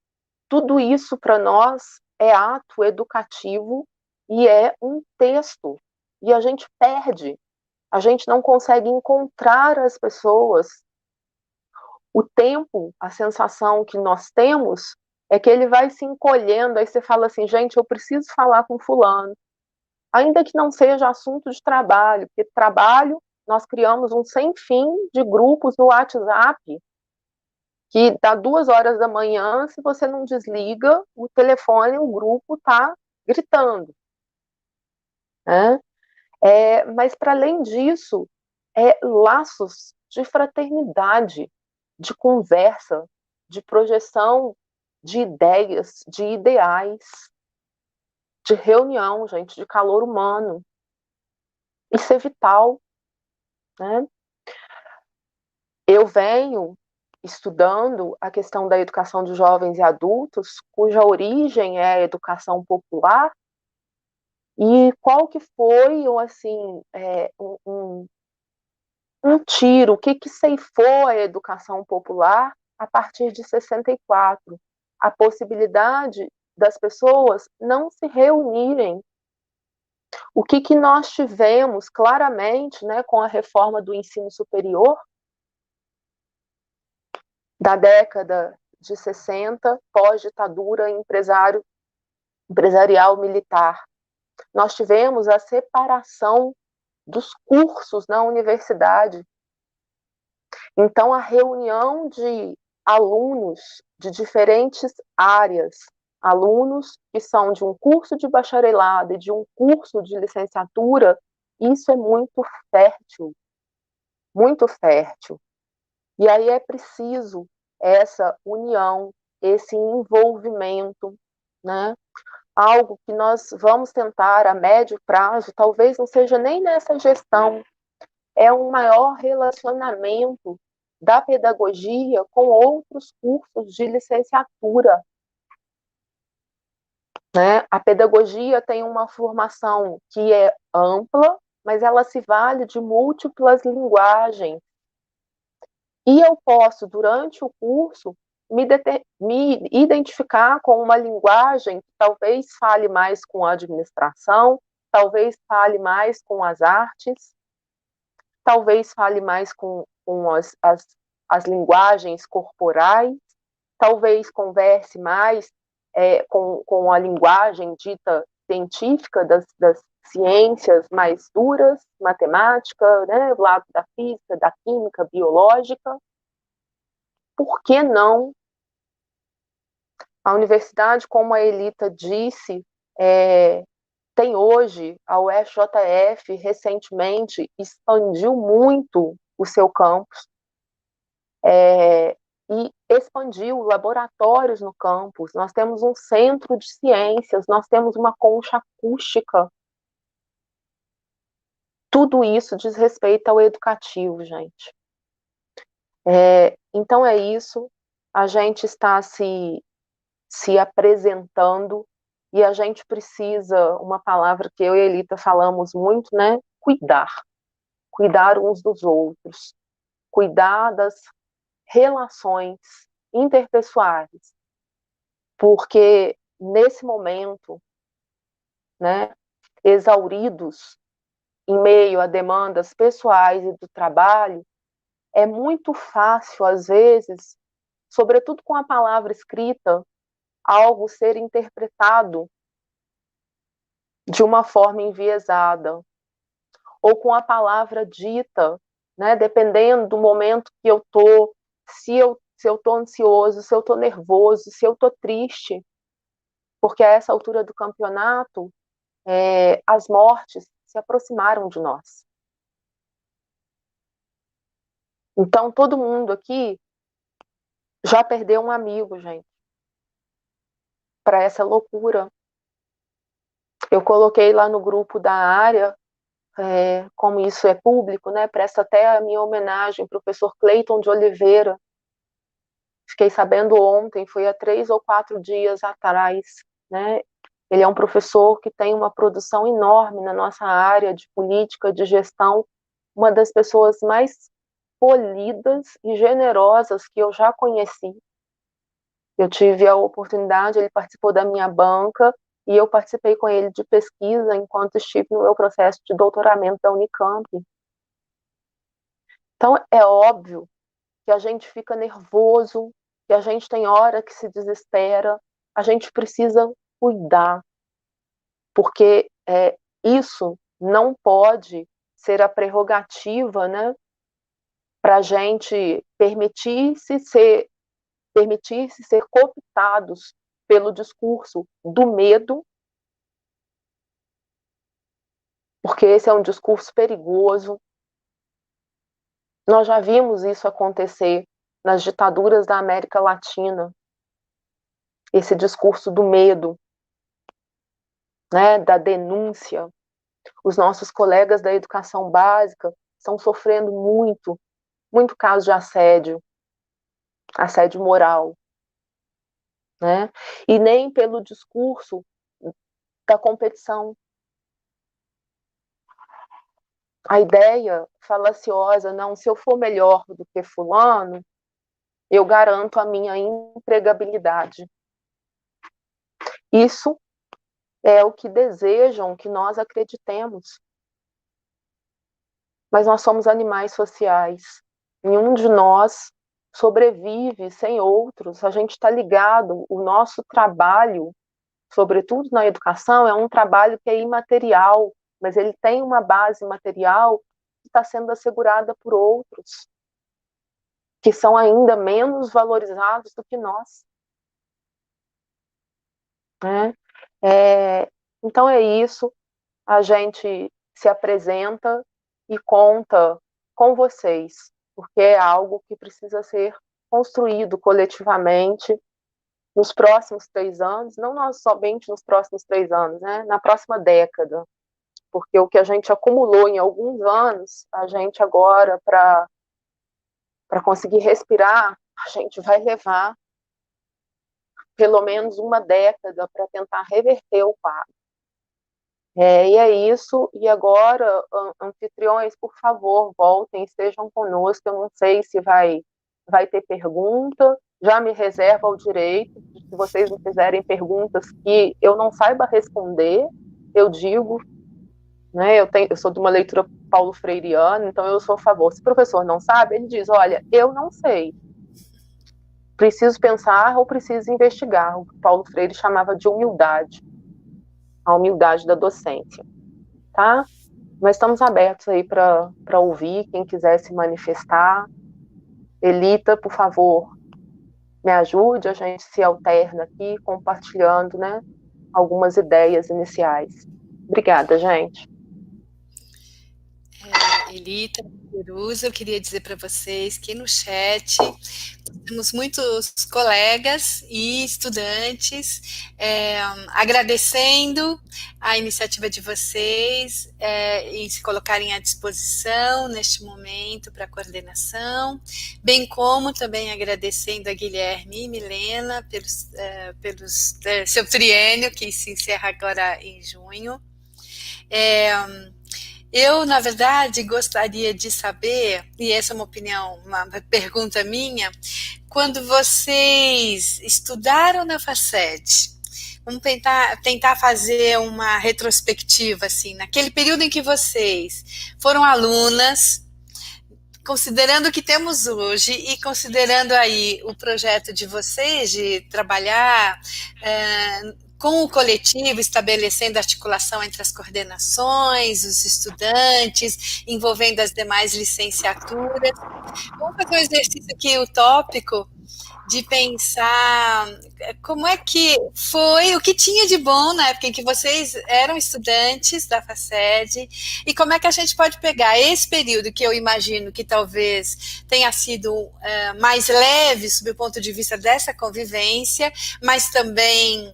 Speaker 2: tudo isso para nós é ato educativo e é um texto. E a gente perde, a gente não consegue encontrar as pessoas. O tempo, a sensação que nós temos é que ele vai se encolhendo, aí você fala assim, gente, eu preciso falar com fulano, ainda que não seja assunto de trabalho, porque trabalho, nós criamos um sem fim de grupos no WhatsApp, que dá 2 horas da manhã, se você não desliga o telefone, o grupo está gritando, né? Mas, para além disso, laços de fraternidade, de conversa, de projeção de ideias, de ideais, de reunião, gente, de calor humano. Isso é vital, né? eu venho estudando a questão da educação de jovens e adultos, cuja origem é a educação popular, e qual que foi, assim, um tiro, o que ceifou a educação popular a partir de 64? A possibilidade das pessoas não se reunirem. O que nós tivemos claramente, né, com a reforma do ensino superior, da década de 60, pós-ditadura empresarial militar. Nós tivemos a separação dos cursos na universidade. Então, a reunião de alunos de diferentes áreas, alunos que são de um curso de bacharelado e de um curso de licenciatura, isso é muito fértil, muito fértil. E aí é preciso essa união, esse envolvimento, né? Algo que nós vamos tentar a médio prazo, talvez não seja nem nessa gestão, é um maior relacionamento da pedagogia com outros cursos de licenciatura, né? A pedagogia tem uma formação que é ampla, mas ela se vale de múltiplas linguagens. E eu posso, durante o curso, me identificar com uma linguagem que talvez fale mais com a administração, talvez fale mais com as artes, talvez fale mais com as linguagens corporais, talvez converse mais com a linguagem dita científica das ciências mais duras, matemática, né, o lado da física, da química, biológica. Por que não? A universidade, como a Elita disse, tem hoje, a UFJF recentemente expandiu muito o seu campus e expandiu laboratórios no campus. Nós temos um centro de ciências, nós temos uma concha acústica. Tudo isso diz respeito ao educativo, gente. Então é isso, a gente está se apresentando e a gente precisa, uma palavra que eu e a Elita falamos muito, né? Cuidar uns dos outros, cuidar das relações interpessoais, porque nesse momento, né, exauridos em meio a demandas pessoais e do trabalho, é muito fácil, às vezes, sobretudo com a palavra escrita, algo ser interpretado de uma forma enviesada, ou com a palavra dita, né, dependendo do momento que eu estou, se eu estou ansioso, se eu estou nervoso, se eu estou triste, porque a essa altura do campeonato, as mortes se aproximaram de nós. Então, todo mundo aqui já perdeu um amigo, gente, para essa loucura. Eu coloquei lá no grupo da área, como isso é público, né, presta até a minha homenagem, professor Cleiton de Oliveira. Fiquei sabendo ontem, foi há 3 ou 4 dias atrás, né? Ele é um professor que tem uma produção enorme na nossa área de política, de gestão, uma das pessoas mais polidas e generosas que eu já conheci. Eu tive a oportunidade, ele participou da minha banca e eu participei com ele de pesquisa enquanto estive no meu processo de doutoramento da Unicamp. Então, é óbvio que a gente fica nervoso, que a gente tem hora que se desespera, a gente precisa cuidar, porque isso não pode ser a prerrogativa, né, para a gente permitir-se ser cooptados pelo discurso do medo, porque esse é um discurso perigoso. Nós já vimos isso acontecer nas ditaduras da América Latina, esse discurso do medo, né, da denúncia. Os nossos colegas da educação básica estão sofrendo muito muito caso de assédio moral, né? E nem pelo discurso da competição. A ideia falaciosa, não, se eu for melhor do que fulano, eu garanto a minha empregabilidade. Isso é o que desejam que nós acreditemos. Mas nós somos animais sociais. Nenhum de nós sobrevive sem outros. A gente está ligado. O nosso trabalho, sobretudo na educação, é um trabalho que é imaterial, mas ele tem uma base material que está sendo assegurada por outros, que são ainda menos valorizados do que nós. Né? Então é isso, a gente se apresenta e conta com vocês, porque é algo que precisa ser construído coletivamente nos próximos 3 anos, não nós somente nos próximos 3 anos, né? Na próxima década, porque o que a gente acumulou em alguns anos, a gente agora, para conseguir respirar, a gente vai levar pelo menos uma década para tentar reverter o quadro. E é isso, e agora, anfitriões, por favor, voltem, estejam conosco, eu não sei se vai ter pergunta, já me reservo o direito, se vocês me fizerem perguntas que eu não saiba responder, eu digo, né, eu sou de uma leitura Paulo Freireana, então eu sou a favor. Se o professor não sabe, ele diz, olha, eu não sei, preciso pensar ou preciso investigar, o que Paulo Freire chamava de humildade, a humildade da docência, tá? Mas estamos abertos aí para ouvir, quem quiser se manifestar. Elita, por favor, me ajude, a gente se alterna aqui, compartilhando, né, algumas ideias iniciais. Obrigada, gente.
Speaker 3: Elita, Perusa, eu queria dizer para vocês que no chat temos muitos colegas e estudantes agradecendo a iniciativa de vocês em se colocarem à disposição neste momento para a coordenação, bem como também agradecendo a Guilherme e Milena pelo seu triênio, que se encerra agora em junho. Eu, na verdade, gostaria de saber, e essa é uma opinião, uma pergunta minha, quando vocês estudaram na Faced, vamos tentar fazer uma retrospectiva, assim, naquele período em que vocês foram alunas, considerando o que temos hoje e considerando aí o projeto de vocês de trabalhar com o coletivo, estabelecendo articulação entre as coordenações, os estudantes, envolvendo as demais licenciaturas. Vamos fazer um exercício aqui utópico de pensar como é que foi, o que tinha de bom na época em que vocês eram estudantes da Faced e como é que a gente pode pegar esse período que eu imagino que talvez tenha sido mais leve sob o ponto de vista dessa convivência, mas também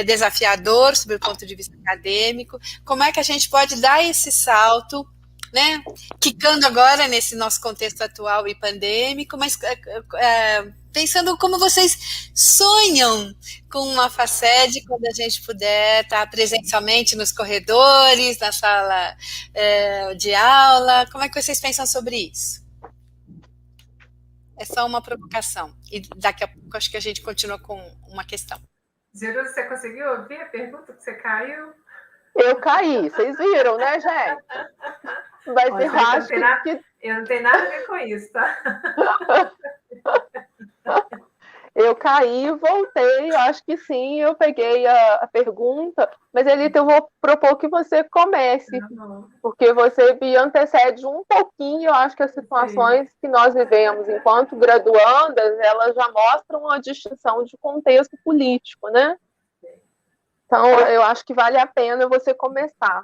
Speaker 3: desafiador sob o ponto de vista acadêmico, como é que a gente pode dar esse salto, né, quicando agora nesse nosso contexto atual e pandêmico, mas pensando como vocês sonham com uma Faced quando a gente puder estar presencialmente nos corredores, na sala de aula, como é que vocês pensam sobre isso? É só uma provocação, e daqui a pouco acho que a gente continua com uma questão.
Speaker 4: Jerusa, você conseguiu ouvir a pergunta que você caiu?
Speaker 2: Eu caí, vocês viram, né, gente? Mas olha, eu acho que...
Speaker 4: Eu não tenho nada a ver com isso, tá?
Speaker 2: Eu caí e voltei, eu acho que sim, eu peguei a pergunta, mas Elita, eu vou propor que você comece, porque você me antecede um pouquinho, eu acho que as situações que nós vivemos enquanto graduandas, elas já mostram uma distinção de contexto político, né? Então, eu acho que vale a pena você começar.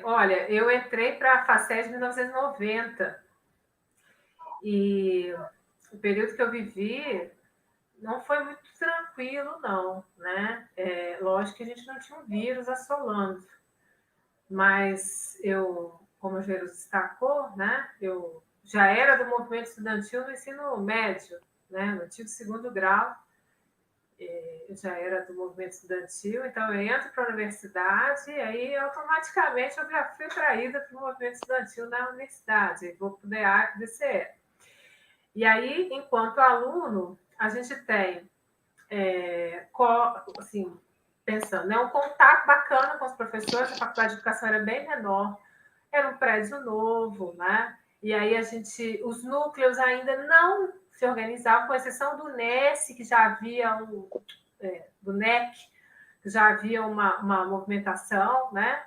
Speaker 4: Olha, eu entrei para a Faced em 1990, e o período que eu vivi não foi muito tranquilo, não, né? Lógico que a gente não tinha um vírus assolando, mas eu, como o Jerusa destacou, né? Eu já era do movimento estudantil no ensino médio, né? No antigo segundo grau, eu já era do movimento estudantil, então eu entro para a universidade e aí automaticamente eu já fui atraída para o movimento estudantil na universidade, vou para o DEAC, DCE. E aí, enquanto aluno, a gente tem, assim, pensando, né, um contato bacana com os professores, a faculdade de educação era bem menor, era um prédio novo, né? E aí os núcleos ainda não se organizavam, com exceção do NES, que já havia do NEC, que já havia uma movimentação, né?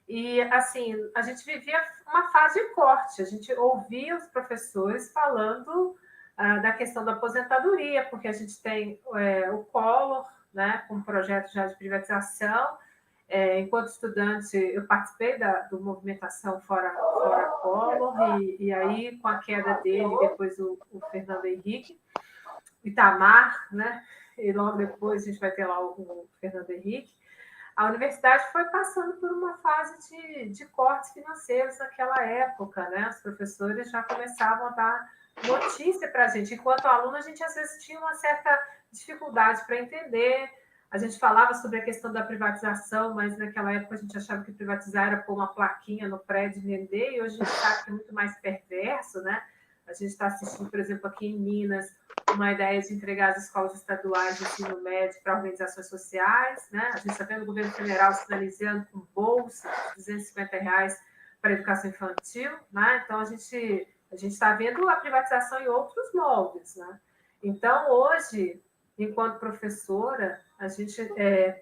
Speaker 4: E, assim, a gente vivia uma fase de corte, a gente ouvia os professores falando da questão da aposentadoria, porque a gente tem o Collor, né, com um projeto já de privatização. Enquanto estudante, eu participei do movimentação Fora Collor, e aí, com a queda dele, depois o Fernando Henrique, Itamar, né? E logo depois a gente vai ter lá o Fernando Henrique. A universidade foi passando por uma fase de cortes financeiros naquela época, né? Os professores já começavam a dar notícia para a gente. Enquanto aluno, a gente às vezes tinha uma certa dificuldade para entender. A gente falava sobre a questão da privatização, mas naquela época a gente achava que privatizar era pôr uma plaquinha no prédio e vender, e hoje a gente sabe que é muito mais perverso, né? A gente está assistindo, por exemplo, aqui em Minas, uma ideia de entregar as escolas estaduais de ensino médio para organizações sociais, né? A gente está vendo o governo federal sinalizando com bolsa de R$250 para a educação infantil, né? Então, a gente está vendo a privatização em outros moldes, né? Então, hoje, enquanto professora, a gente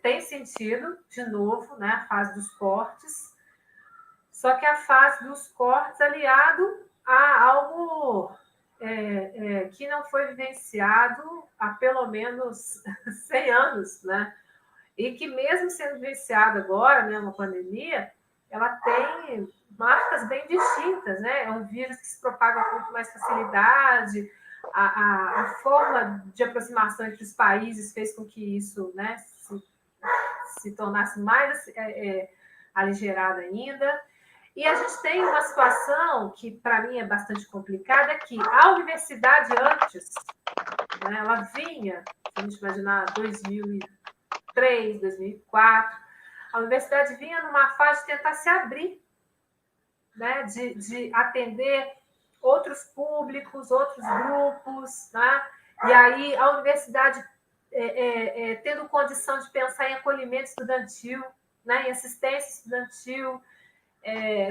Speaker 4: tem sentido, de novo, né, a fase dos cortes, só que a fase dos cortes aliado a algo que não foi vivenciado há pelo menos 100 anos, né? E que mesmo sendo vivenciado agora, né, uma pandemia, ela tem marcas bem distintas, né? É um vírus que se propaga com muito mais facilidade, a forma de aproximação entre os países fez com que isso, né, se tornasse mais aligerado ainda. E a gente tem uma situação que, para mim, é bastante complicada, que a universidade antes, né, ela vinha, se a gente imaginar 2003, 2004, a universidade vinha numa fase de tentar se abrir, né, de atender outros públicos, outros grupos, né? E aí a universidade tendo condição de pensar em acolhimento estudantil, né, em assistência estudantil.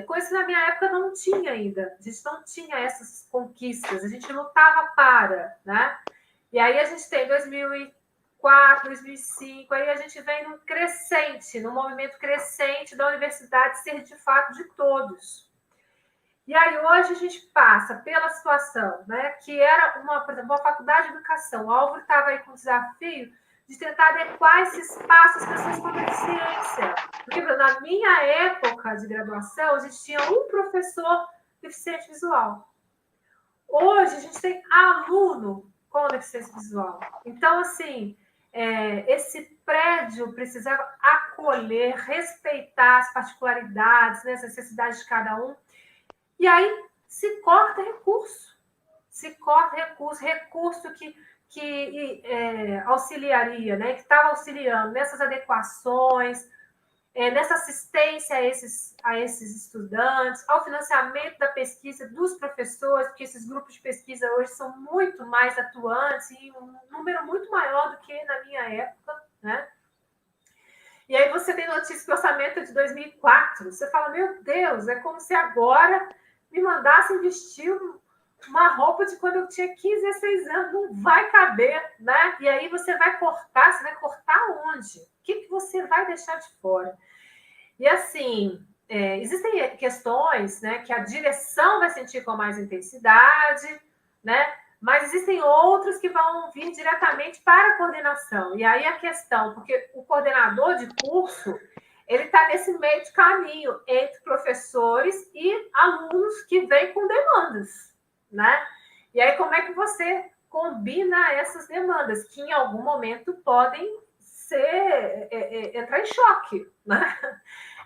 Speaker 4: Coisa que na minha época não tinha ainda. A gente não tinha essas conquistas, a gente lutava para, né? E aí a gente tem 2004, 2005, aí a gente vem num crescente, num movimento crescente da universidade ser de fato de todos. E aí hoje a gente passa pela situação, né, que era por exemplo, uma faculdade de educação. O Álvaro estava aí com o desafio de tentar adequar esse espaço às pessoas com deficiência. Porque na minha época de graduação, a gente tinha um professor deficiente visual. Hoje, a gente tem aluno com deficiência visual. Então, assim, esse prédio precisava acolher, respeitar as particularidades, né, as necessidades de cada um. E aí se corta recurso. Recurso que auxiliaria, né, que estava auxiliando nessas adequações, nessa assistência a esses estudantes, ao financiamento da pesquisa dos professores, porque esses grupos de pesquisa hoje são muito mais atuantes e um número muito maior do que na minha época, né? E aí você tem notícia que o orçamento é de 2004, você fala, meu Deus, é como se agora me mandassem vestir uma roupa de quando eu tinha 15, 16 anos, não vai caber, né? E aí você vai cortar onde? O que você vai deixar de fora? E assim, existem questões, né, que a direção vai sentir com mais intensidade, né? Mas existem outros que vão vir diretamente para a coordenação. E aí a questão, porque o coordenador de curso, ele está nesse meio de caminho entre professores e alunos que vêm com demandas, né? E aí como é que você combina essas demandas, que em algum momento podem entrar em choque, né?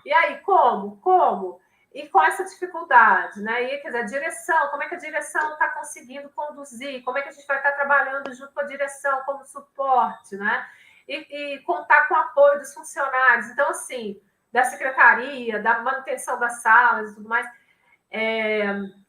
Speaker 4: E aí, como? e com essa dificuldade, né? E, quer dizer, a direção, como é que a direção está conseguindo conduzir, como é que a gente vai estar trabalhando junto com a direção como suporte, né? E contar com o apoio dos funcionários. Então, assim, da secretaria, da manutenção das salas e tudo mais.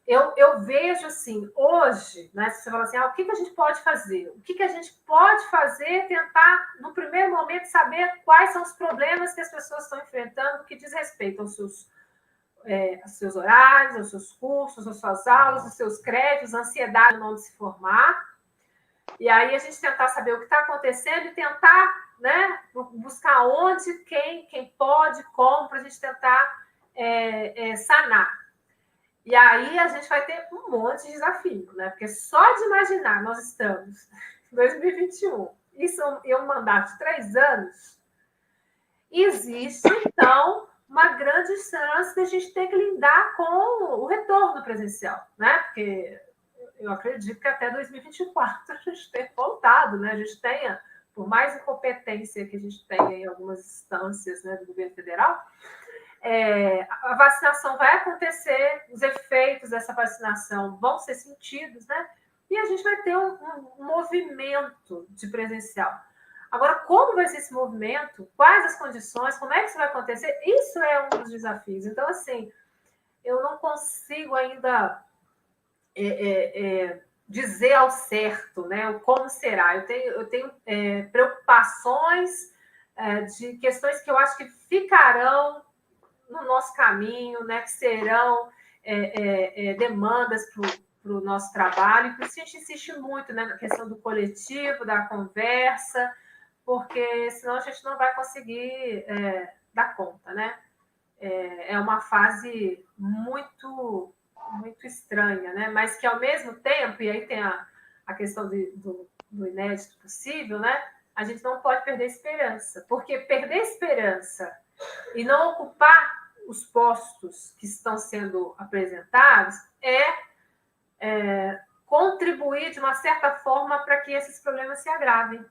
Speaker 4: Eu vejo, assim, hoje, né, se você fala assim, o que a gente pode fazer? O que a gente pode fazer, tentar, no primeiro momento, saber quais são os problemas que as pessoas estão enfrentando que diz respeito aos seus horários, aos seus cursos, às suas aulas, aos seus créditos, ansiedade não de se formar. E aí a gente tentar saber o que está acontecendo e tentar, né, buscar onde, quem pode, como, para a gente tentar sanar. E aí a gente vai ter um monte de desafio, né? Porque só de imaginar, nós estamos em 2021, isso é um mandato de 3 anos, existe, então, uma grande chance de a gente ter que lidar com o retorno presencial, né? Porque eu acredito que até 2024 a gente tenha voltado, né? A gente tenha, por mais incompetência que a gente tenha em algumas instâncias, né, do governo federal, a vacinação vai acontecer, os efeitos dessa vacinação vão ser sentidos, né? E a gente vai ter um movimento de presencial. Agora, como vai ser esse movimento? Quais as condições? Como é que isso vai acontecer? Isso é um dos desafios. Então, assim, eu não consigo ainda dizer ao certo, né, como será. Eu tenho preocupações de questões que eu acho que ficarão no nosso caminho, né, que serão demandas para o nosso trabalho, e por isso a gente insiste muito, né, na questão do coletivo, da conversa, porque senão a gente não vai conseguir dar conta, né? É uma fase muito, muito estranha, né? Mas que ao mesmo tempo, e aí tem a questão do inédito possível, né? A gente não pode perder esperança, porque perder esperança e não ocupar os postos que estão sendo apresentados contribuir de uma certa forma para que esses problemas se agravem,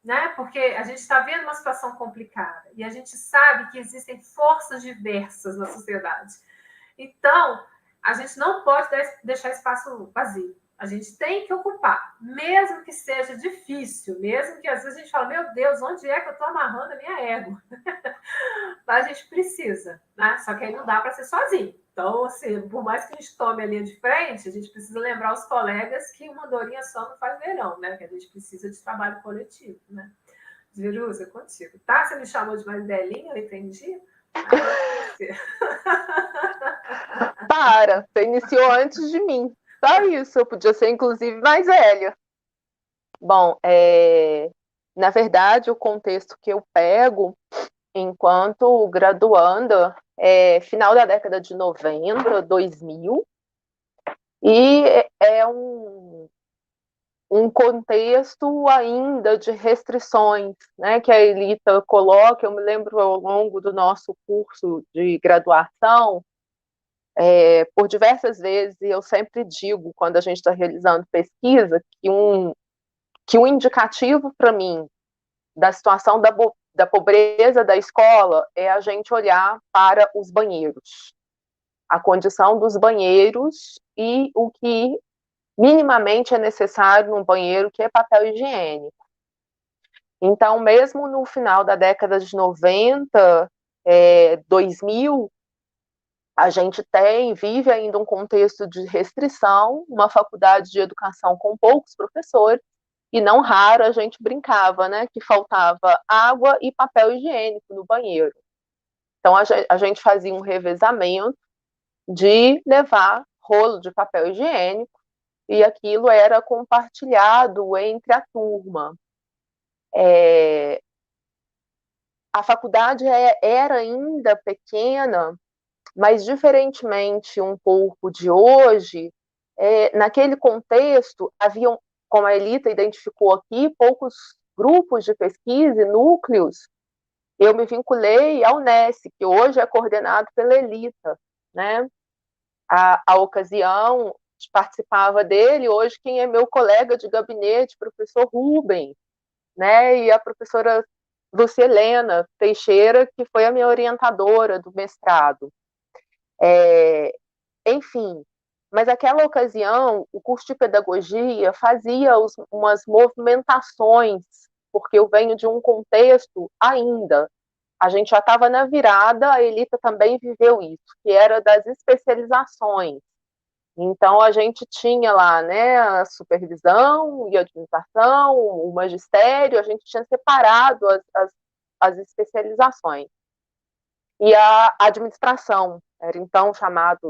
Speaker 4: né? Porque a gente está vendo uma situação complicada e a gente sabe que existem forças diversas na sociedade. Então, a gente não pode deixar espaço vazio. A gente tem que ocupar, mesmo que seja difícil, mesmo que às vezes a gente fala, meu Deus, onde é que eu estou amarrando a minha égua? Mas a gente precisa, né? Só que aí não dá para ser sozinho. Então, assim, por mais que a gente tome a linha de frente, a gente precisa lembrar os colegas que uma dorinha só não faz verão, né? Que a gente precisa de trabalho coletivo, né? Jerusa, contigo. Tá? Você me chamou de mais velhinha, eu entendi?
Speaker 2: Para, você iniciou antes de mim. Só isso, eu podia ser, inclusive, mais velha. Bom, na verdade, o contexto que eu pego enquanto graduanda final da década de 90, 2000, e é um contexto ainda de restrições, né, que a Elita coloca. Eu me lembro ao longo do nosso curso de graduação, por diversas vezes, e eu sempre digo, quando a gente está realizando pesquisa, que um indicativo para mim da situação da pobreza da escola é a gente olhar para os banheiros, a condição dos banheiros e o que minimamente é necessário num banheiro, que é papel higiênico. Então, mesmo no final da década de 90, 2000, a gente vive ainda um contexto de restrição, uma faculdade de educação com poucos professores, e não raro a gente brincava, né, que faltava água e papel higiênico no banheiro. Então, a gente fazia um revezamento de levar rolo de papel higiênico, e aquilo era compartilhado entre a turma. A faculdade era ainda pequena, mas diferentemente um pouco de hoje, naquele contexto, haviam, como a Elita identificou aqui, poucos grupos de pesquisa e núcleos. Eu me vinculei ao NES, que hoje é coordenado pela Elita, né? A ocasião, participava dele, hoje quem é meu colega de gabinete, professor Rubem, né? E a professora Lucilena Teixeira, que foi a minha orientadora do mestrado. Enfim, mas naquela ocasião, o curso de pedagogia fazia umas movimentações, porque eu venho de um contexto ainda, a gente já estava na virada, a Elita também viveu isso, que era das especializações. Então, a gente tinha lá, né, a supervisão e a administração, o magistério, a gente tinha separado as especializações. E a administração, era então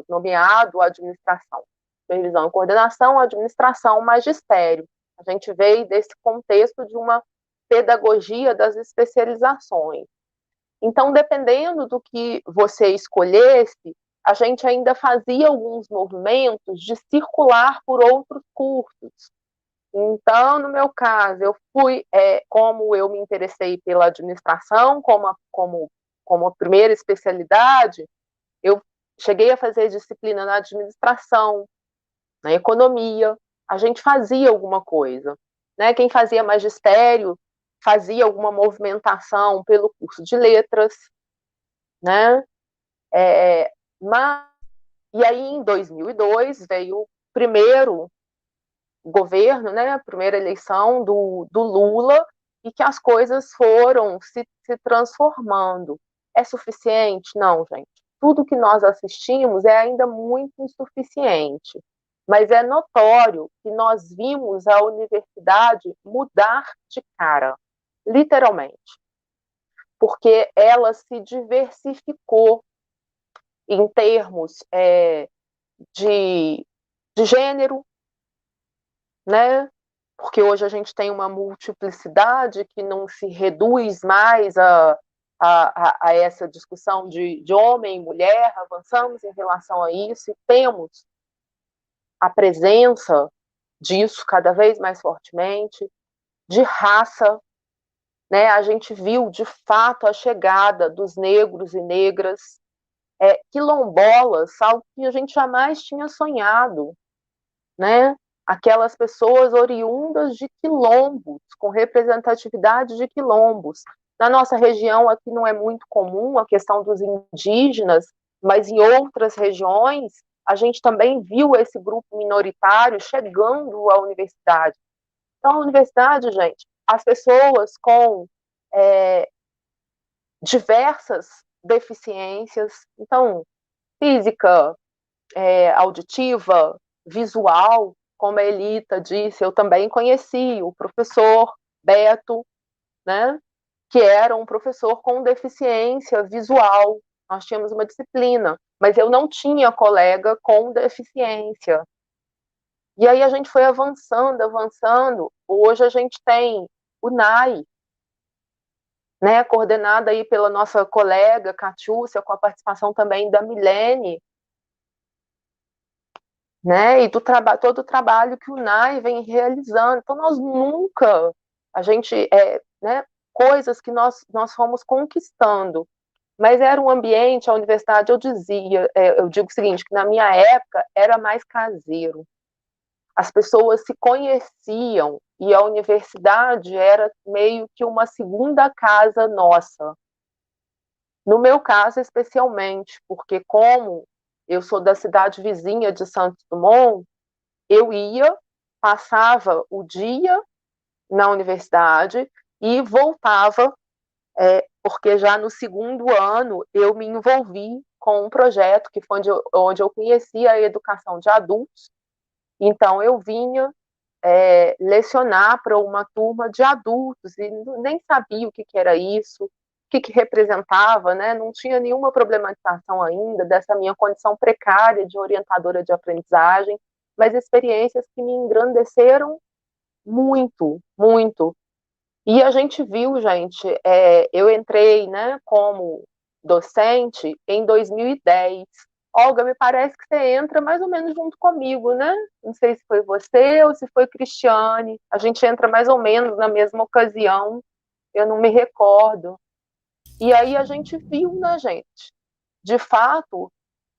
Speaker 2: nomeado administração. Supervisão e coordenação, administração, magistério. A gente veio desse contexto de uma pedagogia das especializações. Então, dependendo do que você escolhesse, a gente ainda fazia alguns movimentos de circular por outros cursos. Então, no meu caso, eu fui, como eu me interessei pela administração, como a primeira especialidade, eu cheguei a fazer disciplina na administração, na economia, a gente fazia alguma coisa. Né? Quem fazia magistério fazia alguma movimentação pelo curso de letras, né? E aí, em 2002, veio o primeiro governo, né, a primeira eleição do Lula, e que as coisas foram se transformando. É suficiente? Não, gente. Tudo que nós assistimos é ainda muito insuficiente, mas é notório que nós vimos a universidade mudar de cara, literalmente, porque ela se diversificou em termos de gênero, né? Porque hoje a gente tem uma multiplicidade que não se reduz mais a essa discussão de homem e mulher, avançamos em relação a isso e temos a presença disso cada vez mais fortemente, de raça, né? A gente viu de fato a chegada dos negros e negras, quilombolas, algo que a gente jamais tinha sonhado, né? Aquelas pessoas oriundas de quilombos, com representatividade de quilombos. Na nossa região aqui não é muito comum a questão dos indígenas, mas em outras regiões a gente também viu esse grupo minoritário chegando à universidade. Então, a universidade, gente, as pessoas com diversas deficiências, então, física, auditiva, visual, como a Elita disse, eu também conheci o professor Beto, né, que era um professor com deficiência visual. Nós tínhamos uma disciplina, mas eu não tinha colega com deficiência. E aí a gente foi avançando, avançando. Hoje a gente tem o NAI, né, coordenada aí pela nossa colega Catiúcia, com a participação também da Milene, né, e todo o trabalho que o NAI vem realizando. Então, nós nunca, né, coisas que nós fomos conquistando, mas era um ambiente, a universidade, eu digo o seguinte, que na minha época era mais caseiro. As pessoas se conheciam e a universidade era meio que uma segunda casa nossa. No meu caso, especialmente, porque como eu sou da cidade vizinha de Santos Dumont, eu passava o dia na universidade e voltava, porque já no segundo ano eu me envolvi com um projeto que foi onde eu conheci a educação de adultos. Então eu vinha lecionar para uma turma de adultos e nem sabia o que era isso, o que representava, né? Não tinha nenhuma problematização ainda dessa minha condição precária de orientadora de aprendizagem, mas experiências que me engrandeceram muito, muito. E a gente viu, gente, eu entrei, né, como docente em 2010. Olga, me parece que você entra mais ou menos junto comigo, né? Não sei se foi você ou se foi Cristiane. A gente entra mais ou menos na mesma ocasião, eu não me recordo. E aí a gente viu, né, gente? De fato,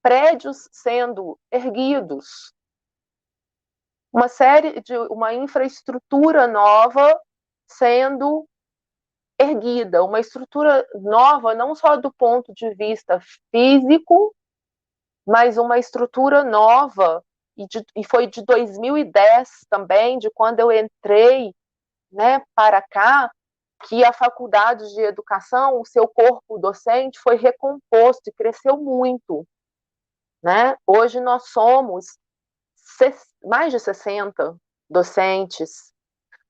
Speaker 2: prédios sendo erguidos, uma infraestrutura nova sendo erguida, uma estrutura nova não só do ponto de vista físico, mas uma estrutura nova, e foi de 2010 também, de quando eu entrei, né, para cá, que a faculdade de educação, o seu corpo docente foi recomposto e cresceu muito, né? Hoje nós somos mais de 60 docentes.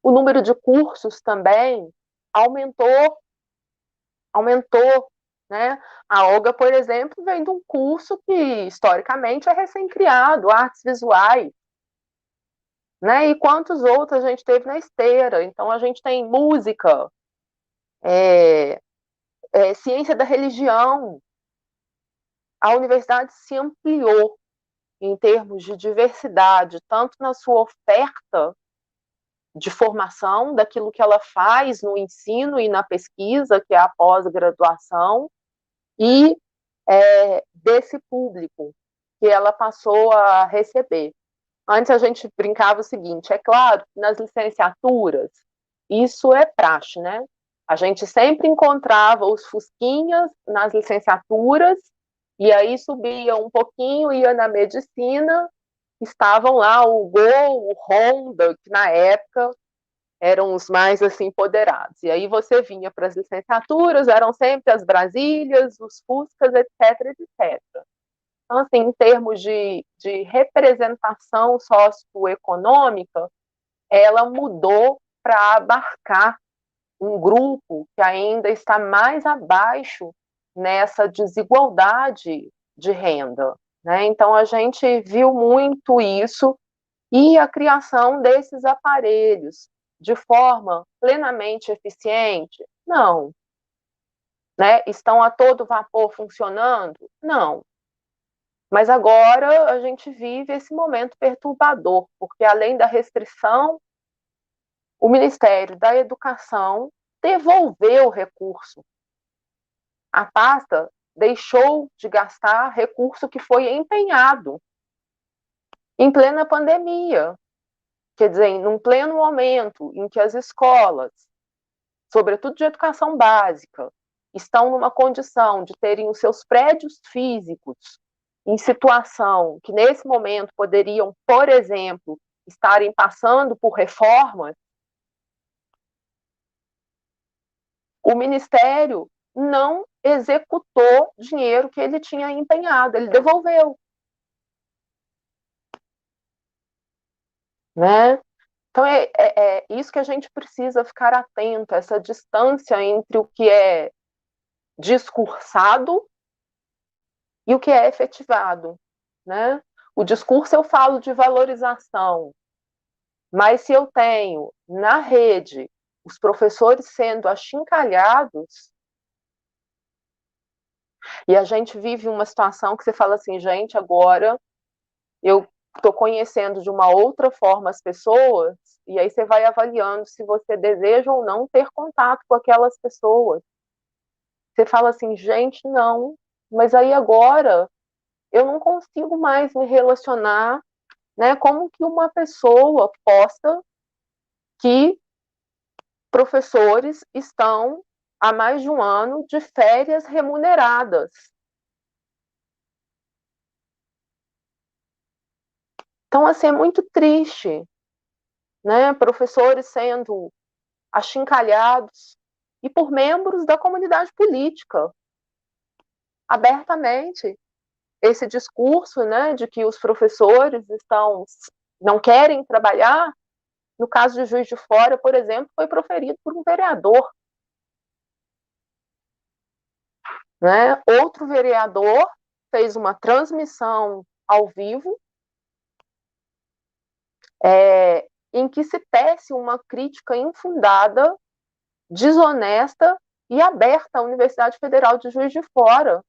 Speaker 2: O número de cursos também aumentou, né? A Olga, por exemplo, vem de um curso que, historicamente, é recém-criado, artes visuais, né? E quantos outros a gente teve na esteira? Então, a gente tem música, ciência da religião. A universidade se ampliou em termos de diversidade, tanto na sua oferta de formação, daquilo que ela faz no ensino e na pesquisa, que é a pós-graduação, e desse público que ela passou a receber. Antes a gente brincava o seguinte, é claro que nas licenciaturas isso é praxe, né? A gente sempre encontrava os fusquinhas nas licenciaturas, e aí subia um pouquinho, ia na medicina, estavam lá o Gol, o Honda, que na época eram os mais assim empoderados. E aí você vinha para as licenciaturas, eram sempre as Brasílias, os Fuscas, etc, etc. Então, assim, em termos de representação socioeconômica, ela mudou para abarcar um grupo que ainda está mais abaixo nessa desigualdade de renda, né? Então, a gente viu muito isso e a criação desses aparelhos de forma plenamente eficiente? Não. Né? Estão a todo vapor funcionando? Não. Mas agora a gente vive esse momento perturbador, porque além da restrição, o Ministério da Educação devolveu o recurso. A pasta deixou de gastar recurso que foi empenhado em plena pandemia. Quer dizer, num pleno momento em que as escolas, sobretudo de educação básica, estão numa condição de terem os seus prédios físicos em situação que, nesse momento, poderiam, por exemplo, estarem passando por reformas, o Ministério não executou dinheiro que ele tinha empenhado, ele devolveu. Né? Então, é isso que a gente precisa ficar atento, essa distância entre o que é discursado e o que é efetivado, né? O discurso eu falo de valorização, mas se eu tenho na rede os professores sendo achincalhados, e a gente vive uma situação que você fala assim, gente, agora eu estou conhecendo de uma outra forma as pessoas, e aí você vai avaliando se você deseja ou não ter contato com aquelas pessoas. Você fala assim, gente, não, mas aí agora eu não consigo mais me relacionar, né? Como que uma pessoa posta que professores estão há mais de um ano de férias remuneradas? Então, assim, é muito triste, né? Professores sendo achincalhados e por membros da comunidade política, abertamente. Esse discurso, né, de que os professores não querem trabalhar, no caso de Juiz de Fora, por exemplo, foi proferido por um vereador. Né? Outro vereador fez uma transmissão ao vivo em que se tece uma crítica infundada, desonesta e aberta à Universidade Federal de Juiz de Fora,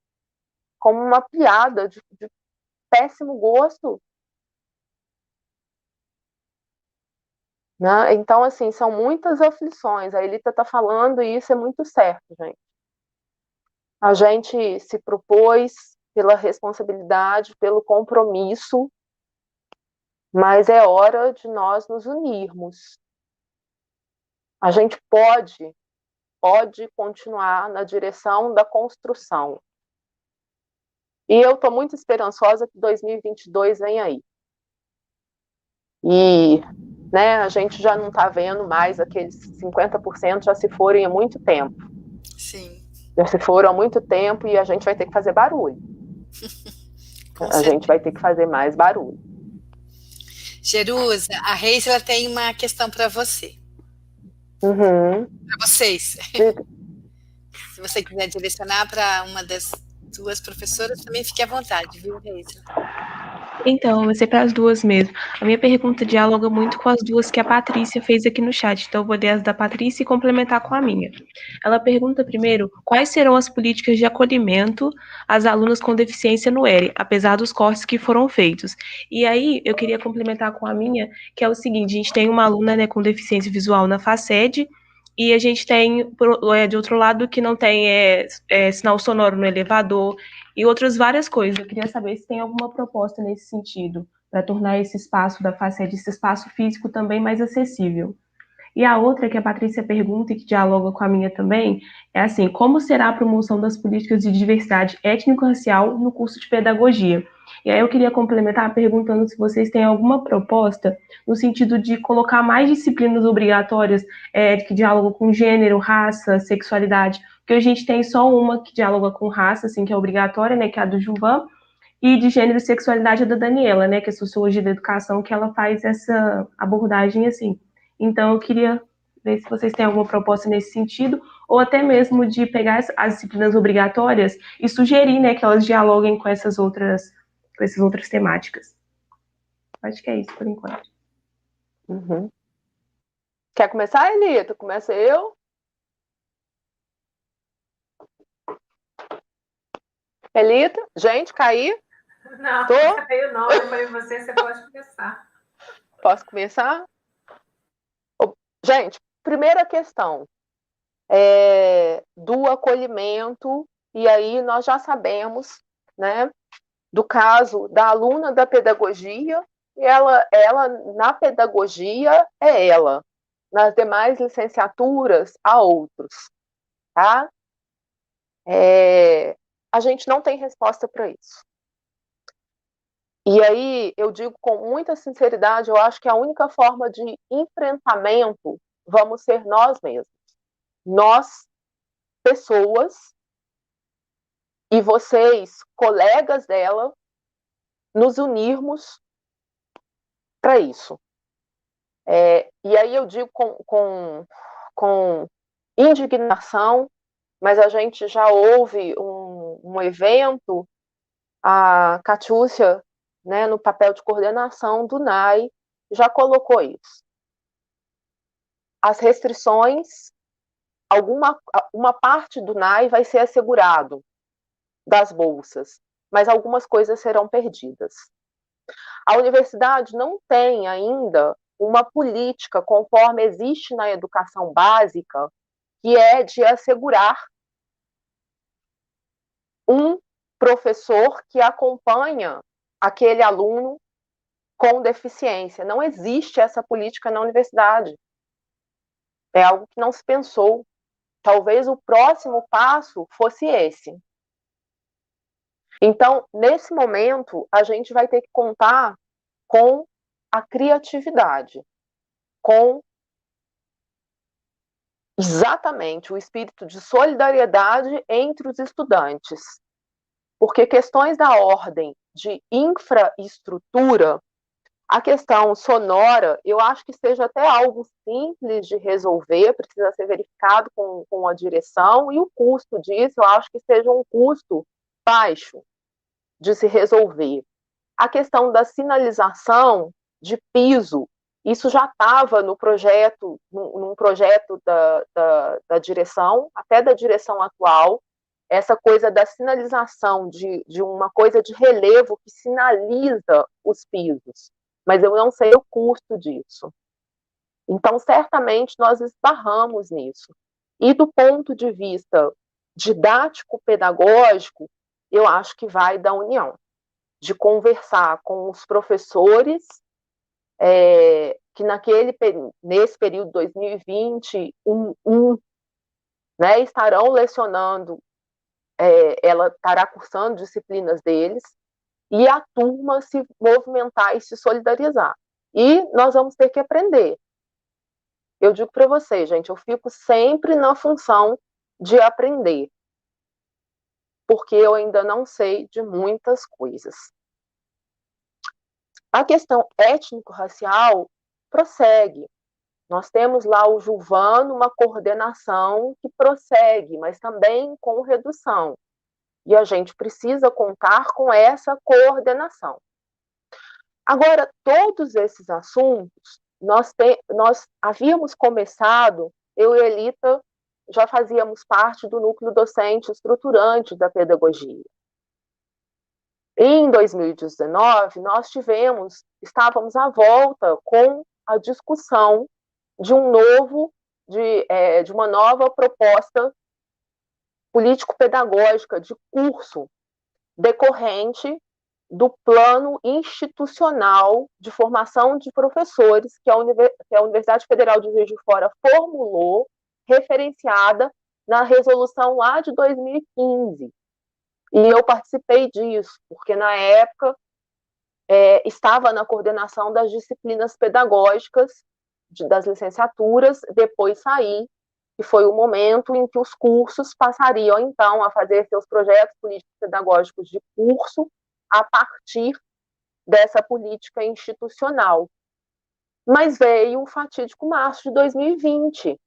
Speaker 2: como uma piada de péssimo gosto. Né? Então, assim, são muitas aflições. A Elita está falando e isso é muito certo, gente. A gente se propôs pela responsabilidade, pelo compromisso, mas é hora de nós nos unirmos. A gente pode continuar na direção da construção. E eu estou muito esperançosa que 2022 vem aí. E né, a gente já não está vendo mais aqueles 50% já se forem há muito tempo.
Speaker 3: Sim.
Speaker 2: Já se foram há muito tempo e a gente vai ter que fazer barulho. A gente vai ter que fazer mais barulho.
Speaker 3: Jerusa, a Reis ela tem uma questão para você.
Speaker 2: Uhum.
Speaker 3: Para vocês.
Speaker 2: Diga.
Speaker 3: Se você quiser direcionar para uma das duas professoras, também fique à vontade, viu, Reis?
Speaker 5: Então, vai ser para as duas mesmo. A minha pergunta dialoga muito com as duas que a Patrícia fez aqui no chat, então eu vou ler as da Patrícia e complementar com a minha. Ela pergunta primeiro quais serão as políticas de acolhimento às alunas com deficiência no ERE, apesar dos cortes que foram feitos. E aí, eu queria complementar com a minha, que é o seguinte, a gente tem uma aluna, né, com deficiência visual na FACED, e a gente tem, de outro lado, que não tem sinal sonoro no elevador, e outras várias coisas. Eu queria saber se tem alguma proposta nesse sentido, para tornar esse espaço da FACED, esse espaço físico também mais acessível. E a outra que a Patrícia pergunta e que dialoga com a minha também, é assim, como será a promoção das políticas de diversidade étnico-racial no curso de pedagogia? E aí eu queria complementar perguntando se vocês têm alguma proposta no sentido de colocar mais disciplinas obrigatórias que dialogam com gênero, raça, sexualidade, porque a gente tem só uma que dialoga com raça, assim, que é obrigatória, né, que é a do Juvan, e de gênero e sexualidade é da Daniela, né, que é Sociologia da Educação, que ela faz essa abordagem assim. Então, eu queria ver se vocês têm alguma proposta nesse sentido, ou até mesmo de pegar as disciplinas obrigatórias e sugerir, né, que elas dialoguem com essas outras temáticas. Acho que é isso, por enquanto.
Speaker 2: Uhum. Quer começar, Elita? Começa eu? Elita? Gente, caí?
Speaker 4: Não,
Speaker 2: Tô?
Speaker 4: não caiu não. Eu falei, você pode começar.
Speaker 2: Posso começar? Gente, primeira questão do acolhimento, e aí nós já sabemos, né, do caso da aluna da pedagogia, e ela na pedagogia é ela, nas demais licenciaturas há outros, tá? A gente não tem resposta para isso. E aí eu digo com muita sinceridade, eu acho que a única forma de enfrentamento vamos ser nós mesmos. Nós, pessoas, e vocês, colegas dela, nos unirmos para isso. E aí eu digo com indignação, mas a gente já houve um evento, a Catiúcia, né, no papel de coordenação do NAI, já colocou isso. As restrições, uma parte do NAI vai ser assegurado das bolsas, mas algumas coisas serão perdidas. A universidade não tem ainda uma política conforme existe na educação básica, que é de assegurar um professor que acompanha aquele aluno com deficiência. Não existe essa política na universidade. É algo que não se pensou. Talvez o próximo passo fosse esse. Então, nesse momento, a gente vai ter que contar com a criatividade, com exatamente o espírito de solidariedade entre os estudantes. Porque questões da ordem de infraestrutura, a questão sonora, eu acho que seja até algo simples de resolver, precisa ser verificado com a direção, e o custo disso, eu acho que seja um custo baixo de se resolver. A questão da sinalização de piso, isso já estava no projeto, num projeto da direção, até da direção atual, essa coisa da sinalização de uma coisa de relevo que sinaliza os pisos, mas eu não sei o custo disso. Então, certamente, nós esbarramos nisso. E do ponto de vista didático-pedagógico, eu acho que vai da união, de conversar com os professores que nesse período 2020, né, estarão lecionando ela estará cursando disciplinas deles, e a turma se movimentar e se solidarizar. E nós vamos ter que aprender. Eu digo para vocês, gente, eu fico sempre na função de aprender, porque eu ainda não sei de muitas coisas. A questão étnico-racial prossegue. Nós temos lá o Juvano, uma coordenação que prossegue, mas também com redução. E a gente precisa contar com essa coordenação. Agora, todos esses assuntos, nós havíamos começado, eu e Elita já fazíamos parte do núcleo docente estruturante da pedagogia. Em 2019, nós estávamos à volta com a discussão de uma nova proposta político-pedagógica de curso decorrente do plano institucional de formação de professores que a Universidade Federal de Juiz de Fora formulou, referenciada na resolução lá de 2015. E eu participei disso, porque na época estava na coordenação das disciplinas pedagógicas das licenciaturas, depois saí, e foi o momento em que os cursos passariam, então, a fazer seus projetos políticos pedagógicos de curso a partir dessa política institucional. Mas veio o fatídico março de 2020.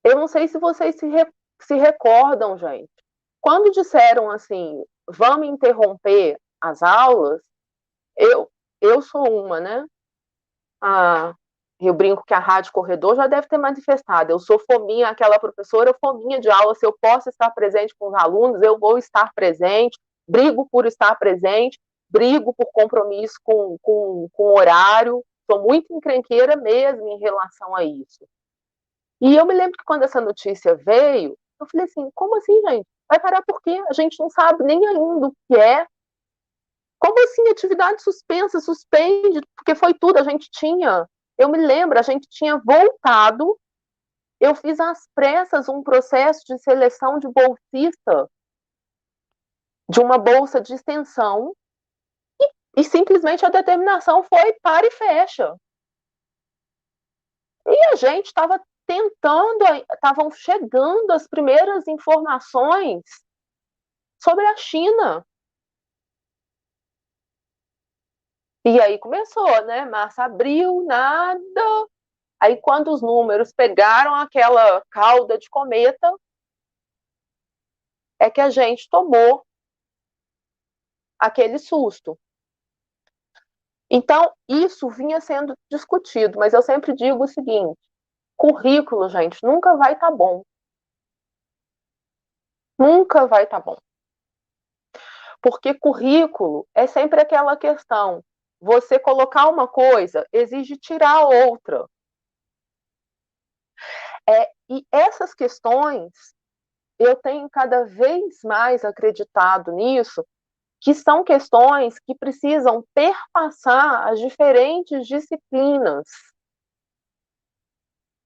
Speaker 2: Eu não sei se vocês se recordam, gente. Quando disseram assim, vamos interromper as aulas, eu sou uma, né? Eu brinco que a Rádio Corredor já deve ter manifestado. Eu sou fominha, aquela professora fominha de aula. Se eu posso estar presente com os alunos, eu vou estar presente. Brigo por estar presente, brigo por compromisso com horário. Sou muito encrenqueira mesmo em relação a isso. E eu me lembro que quando essa notícia veio, eu falei assim, como assim, gente? Vai parar por quê? A gente não sabe nem ainda o que é. Como assim, atividade suspensa, suspende? Porque foi tudo, a gente tinha... Eu me lembro, a gente tinha voltado, eu fiz às pressas um processo de seleção de bolsista, de uma bolsa de extensão, e simplesmente a determinação foi para e fecha. E a gente estava estavam chegando as primeiras informações sobre a China. E aí começou, né? Março, abril, nada. Aí, quando os números pegaram aquela cauda de cometa, é que a gente tomou aquele susto. Então, isso vinha sendo discutido, mas eu sempre digo o seguinte, currículo, gente, nunca vai estar bom. Nunca vai estar bom. Porque currículo é sempre aquela questão, você colocar uma coisa exige tirar outra. E essas questões, eu tenho cada vez mais acreditado nisso, que são questões que precisam perpassar as diferentes disciplinas.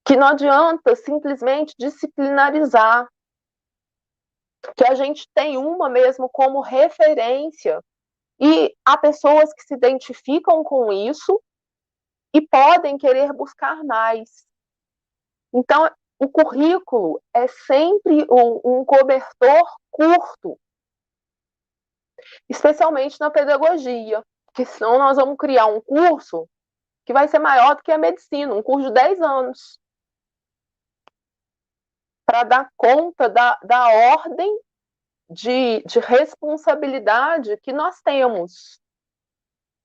Speaker 2: Que não adianta simplesmente disciplinarizar. Que a gente tem uma mesmo como referência. E há pessoas que se identificam com isso e podem querer buscar mais. Então, o currículo é sempre um cobertor curto, especialmente na pedagogia, porque senão nós vamos criar um curso que vai ser maior do que a medicina, um curso de 10 anos, para dar conta da ordem de responsabilidade que nós temos.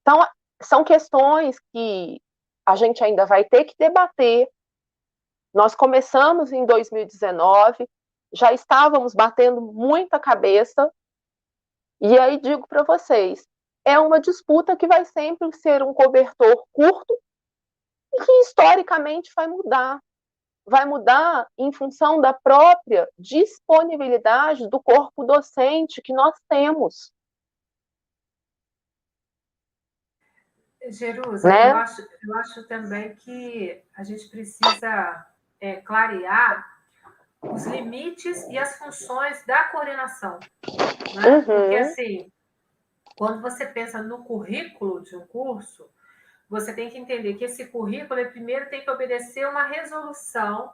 Speaker 2: Então, são questões que a gente ainda vai ter que debater. Nós começamos em 2019, já estávamos batendo muita cabeça, e aí digo para vocês, é uma disputa que vai sempre ser um cobertor curto e que historicamente vai mudar. Vai mudar em função da própria disponibilidade do corpo docente que nós temos.
Speaker 4: Jerusa,
Speaker 2: né?
Speaker 4: eu acho também que a gente precisa clarear os limites e as funções da coordenação, né? Porque, assim, quando você pensa no currículo de um curso, você tem que entender que esse currículo, ele primeiro tem que obedecer uma resolução,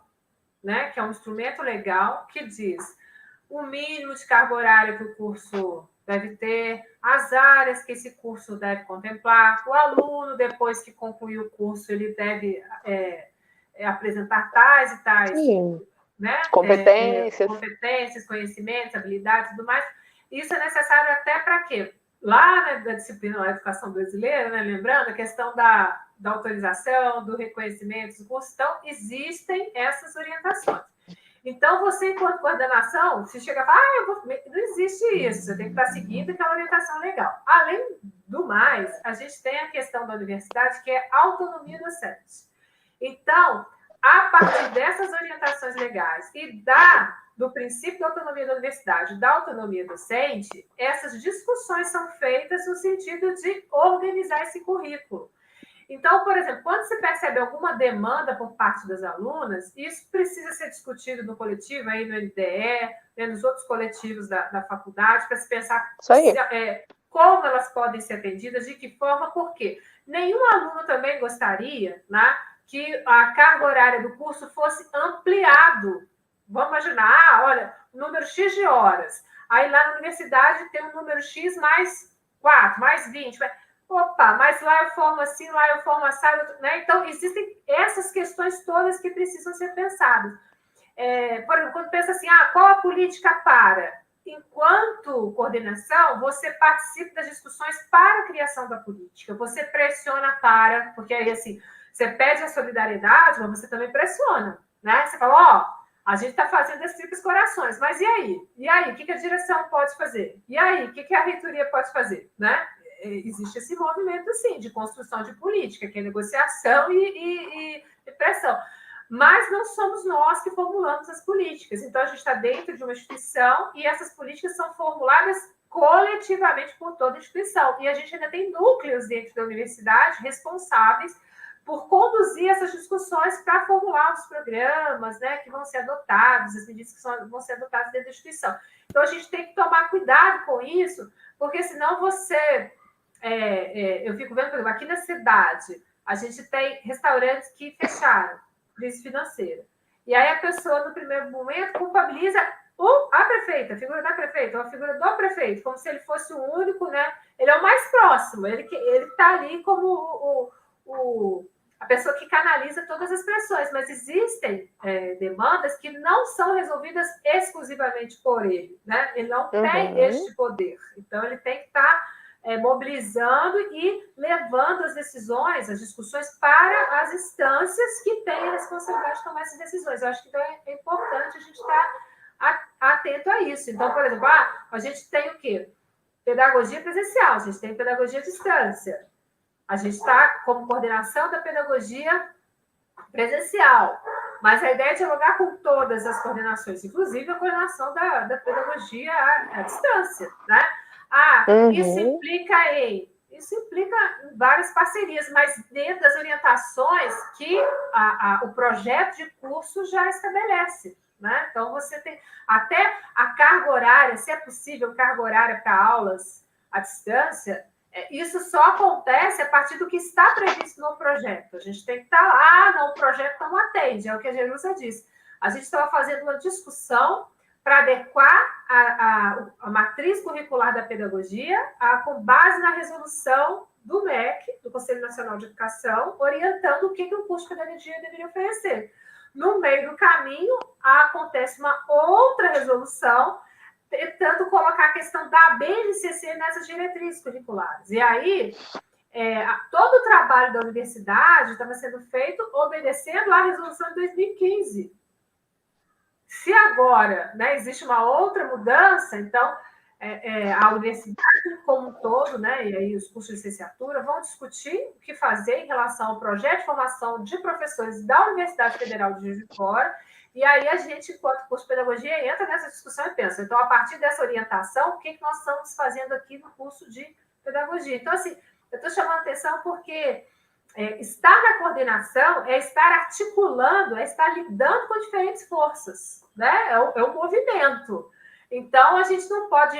Speaker 4: né, que é um instrumento legal, que diz o mínimo de carga horária que o curso deve ter, as áreas que esse curso deve contemplar, o aluno, depois que concluir o curso, ele deve apresentar tais e tais, né, competências, conhecimentos, habilidades e tudo mais. Isso é necessário até para quê? Lá na disciplina da educação brasileira, né, lembrando a questão da autorização, do reconhecimento do curso, então existem essas orientações. Então, você, enquanto coordenação, se chega a falar, não existe isso, você tem que estar seguindo aquela orientação legal. Além do mais, a gente tem a questão da universidade, que é a autonomia docente. Então, a partir dessas orientações legais e do princípio da autonomia da universidade, da autonomia docente, essas discussões são feitas no sentido de organizar esse currículo. Então, por exemplo, quando se percebe alguma demanda por parte das alunas, isso precisa ser discutido no coletivo, aí no NDE, né, nos outros coletivos da faculdade, para se pensar como elas podem ser atendidas, de que forma, por quê? Nenhum aluno também gostaria, né, que a carga horária do curso fosse ampliado. Vamos imaginar, olha, número X de horas. Aí lá na universidade tem um número X mais 4, mais 20. Opa, mas lá eu formo assim, lá eu formo assado, né? Então, existem essas questões todas que precisam ser pensadas. Por exemplo, quando pensa assim, qual a política para? Enquanto coordenação, você participa das discussões para a criação da política. Você pressiona para, porque aí, assim, você pede a solidariedade, mas você também pressiona, né? Você fala, a gente está fazendo as tripas corações, mas e aí? E aí? O que a direção pode fazer? E aí? O que a reitoria pode fazer, né? Existe esse movimento, sim, de construção de política, que é negociação e pressão. Mas não somos nós que formulamos as políticas. Então, a gente está dentro de uma instituição e essas políticas são formuladas coletivamente por toda a instituição. E a gente ainda tem núcleos dentro da universidade responsáveis por conduzir essas discussões para formular os programas, né, que vão ser adotados, as medidas que vão ser adotadas dentro da instituição. Então, a gente tem que tomar cuidado com isso, porque senão você... eu fico vendo, por exemplo, aqui na cidade, a gente tem restaurantes que fecharam, crise financeira. E aí a pessoa, no primeiro momento, culpabiliza a prefeita, a figura da prefeita, ou a figura do prefeito, como se ele fosse o único, né? Ele é o mais próximo, ele está ali como a pessoa que canaliza todas as pressões, mas existem demandas que não são resolvidas exclusivamente por ele, né? Ele não tem este poder, então ele tem que estar mobilizando e levando as decisões, as discussões para as instâncias que têm a responsabilidade de tomar essas decisões. Eu acho que então é importante a gente estar atento a isso. Então, por exemplo, a gente tem o quê? Pedagogia presencial, a gente tem pedagogia à distância. A gente está como coordenação da pedagogia presencial, mas a ideia é dialogar com todas as coordenações, inclusive a coordenação da pedagogia à distância, né? Isso implica em várias parcerias, mas dentro das orientações que o projeto de curso já estabelece, né? Então, você tem até a carga horária, se é possível, carga horária para aulas à distância, isso só acontece a partir do que está previsto no projeto. A gente tem que estar lá, não, o projeto não atende, é o que a Jerusa disse. A gente estava fazendo uma discussão para adequar a matriz curricular da pedagogia com base na resolução do MEC, do Conselho Nacional de Educação, orientando o que o curso de pedagogia deveria oferecer. No meio do caminho, acontece uma outra resolução, tentando colocar a questão da BNCC nessas diretrizes curriculares. E aí, todo o trabalho da universidade estava sendo feito obedecendo à resolução de 2015. Se agora, né, existe uma outra mudança, então a universidade como um todo, né, e aí os cursos de licenciatura vão discutir o que fazer em relação ao projeto de formação de professores da Universidade Federal de Juiz de Fora, e aí a gente, enquanto curso de pedagogia, entra nessa discussão e pensa, então, a partir dessa orientação, o que nós estamos fazendo aqui no curso de pedagogia? Então, assim, eu estou chamando a atenção porque estar na coordenação é estar articulando, é estar lidando com diferentes forças, né? É um movimento. Então, a gente não pode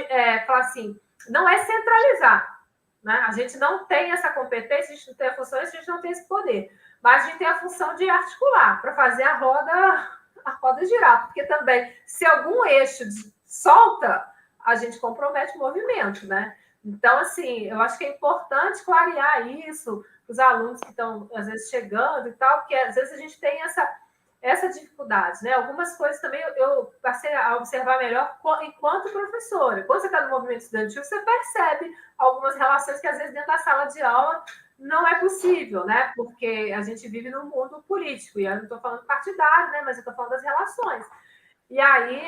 Speaker 4: falar assim, não é centralizar, né? A gente não tem essa competência, a gente não tem a função, a gente não tem esse poder. Mas a gente tem a função de articular, para fazer a roda girar. Porque também, se algum eixo solta, a gente compromete o movimento, né? Então, assim, eu acho que é importante clarear isso para os alunos que estão, às vezes, chegando e tal, porque às vezes a gente tem essa dificuldade, né? Algumas coisas também eu passei a observar melhor enquanto professora. Quando você está no movimento estudantil, você percebe algumas relações que, às vezes, dentro da sala de aula não é possível, né? Porque a gente vive num mundo político, e eu não estou falando partidário, né? Mas eu estou falando das relações. E aí,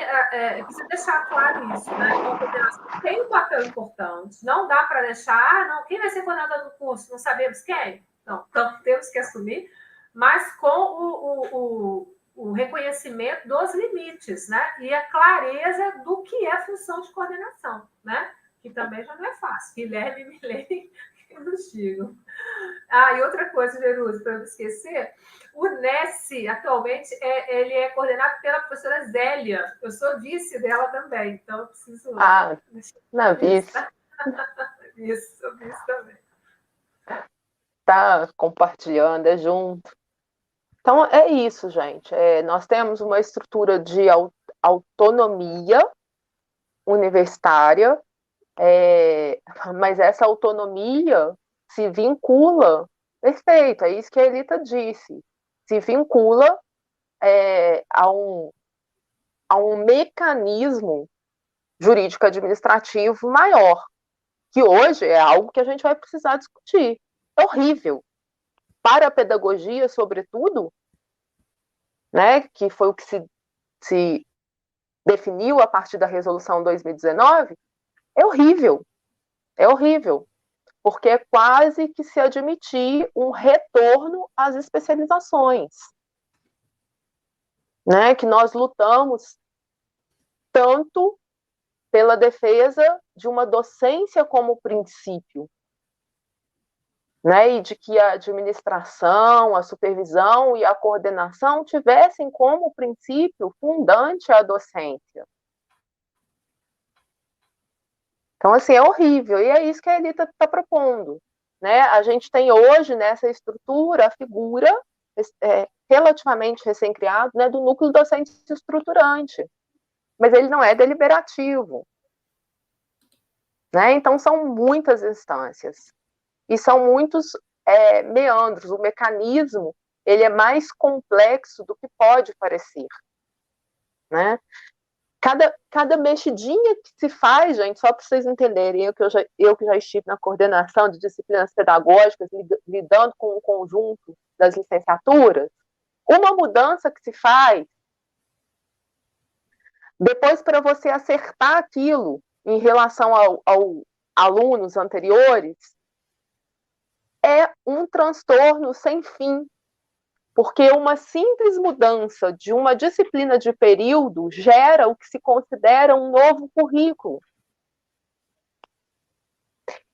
Speaker 4: precisa deixar claro isso, né? Então, a coordenação tem um papel importante, não dá para deixar, não, quem vai ser coordenador do curso? Não sabemos quem? Não, então temos que assumir, mas com o reconhecimento dos limites, né? E a clareza do que é função de coordenação, né? Que também já não é fácil. Guilherme e Milene, que nos digam. E outra coisa, Jerusa, para não esquecer, o NESC, atualmente, ele é coordenado pela professora Zélia. Eu sou vice dela também, então eu preciso...
Speaker 2: na vice.
Speaker 4: Isso, sou vice também.
Speaker 2: Tá compartilhando, é junto. Então, é isso, gente. Nós temos uma estrutura de autonomia universitária, mas essa autonomia se vincula, perfeito, é isso que a Elita disse, se vincula a um mecanismo jurídico-administrativo maior, que hoje é algo que a gente vai precisar discutir. É horrível. Para a pedagogia, sobretudo, né, que foi o que se definiu a partir da resolução 2019, é horrível. É horrível. Porque é quase que se admitir um retorno às especializações, né, que nós lutamos tanto pela defesa de uma docência como princípio, né, e de que a administração, a supervisão e a coordenação tivessem como princípio fundante a docência. Então, assim, é horrível, e é isso que a Elita está propondo, né? A gente tem hoje, nessa estrutura, a figura relativamente recém-criada, né, do núcleo docente estruturante, mas ele não é deliberativo, né? Então, são muitas instâncias, e são muitos meandros. O mecanismo, ele é mais complexo do que pode parecer, né? Cada mexidinha que se faz, gente, só para vocês entenderem, eu que já estive na coordenação de disciplinas pedagógicas, lidando com o conjunto das licenciaturas, uma mudança que se faz, depois para você acertar aquilo em relação ao alunos anteriores, é um transtorno sem fim, porque uma simples mudança de uma disciplina de período gera o que se considera um novo currículo.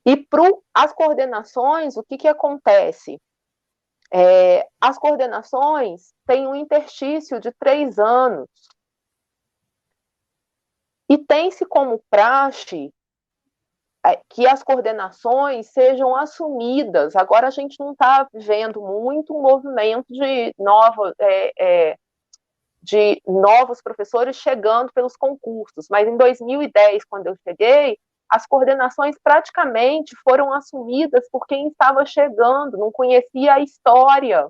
Speaker 2: E para as coordenações, o que acontece? As coordenações têm um interstício de 3 anos. E tem-se como praxe que as coordenações sejam assumidas. Agora a gente não está vendo muito um movimento de novos professores chegando pelos concursos, mas em 2010, quando eu cheguei, as coordenações praticamente foram assumidas por quem estava chegando, não conhecia a história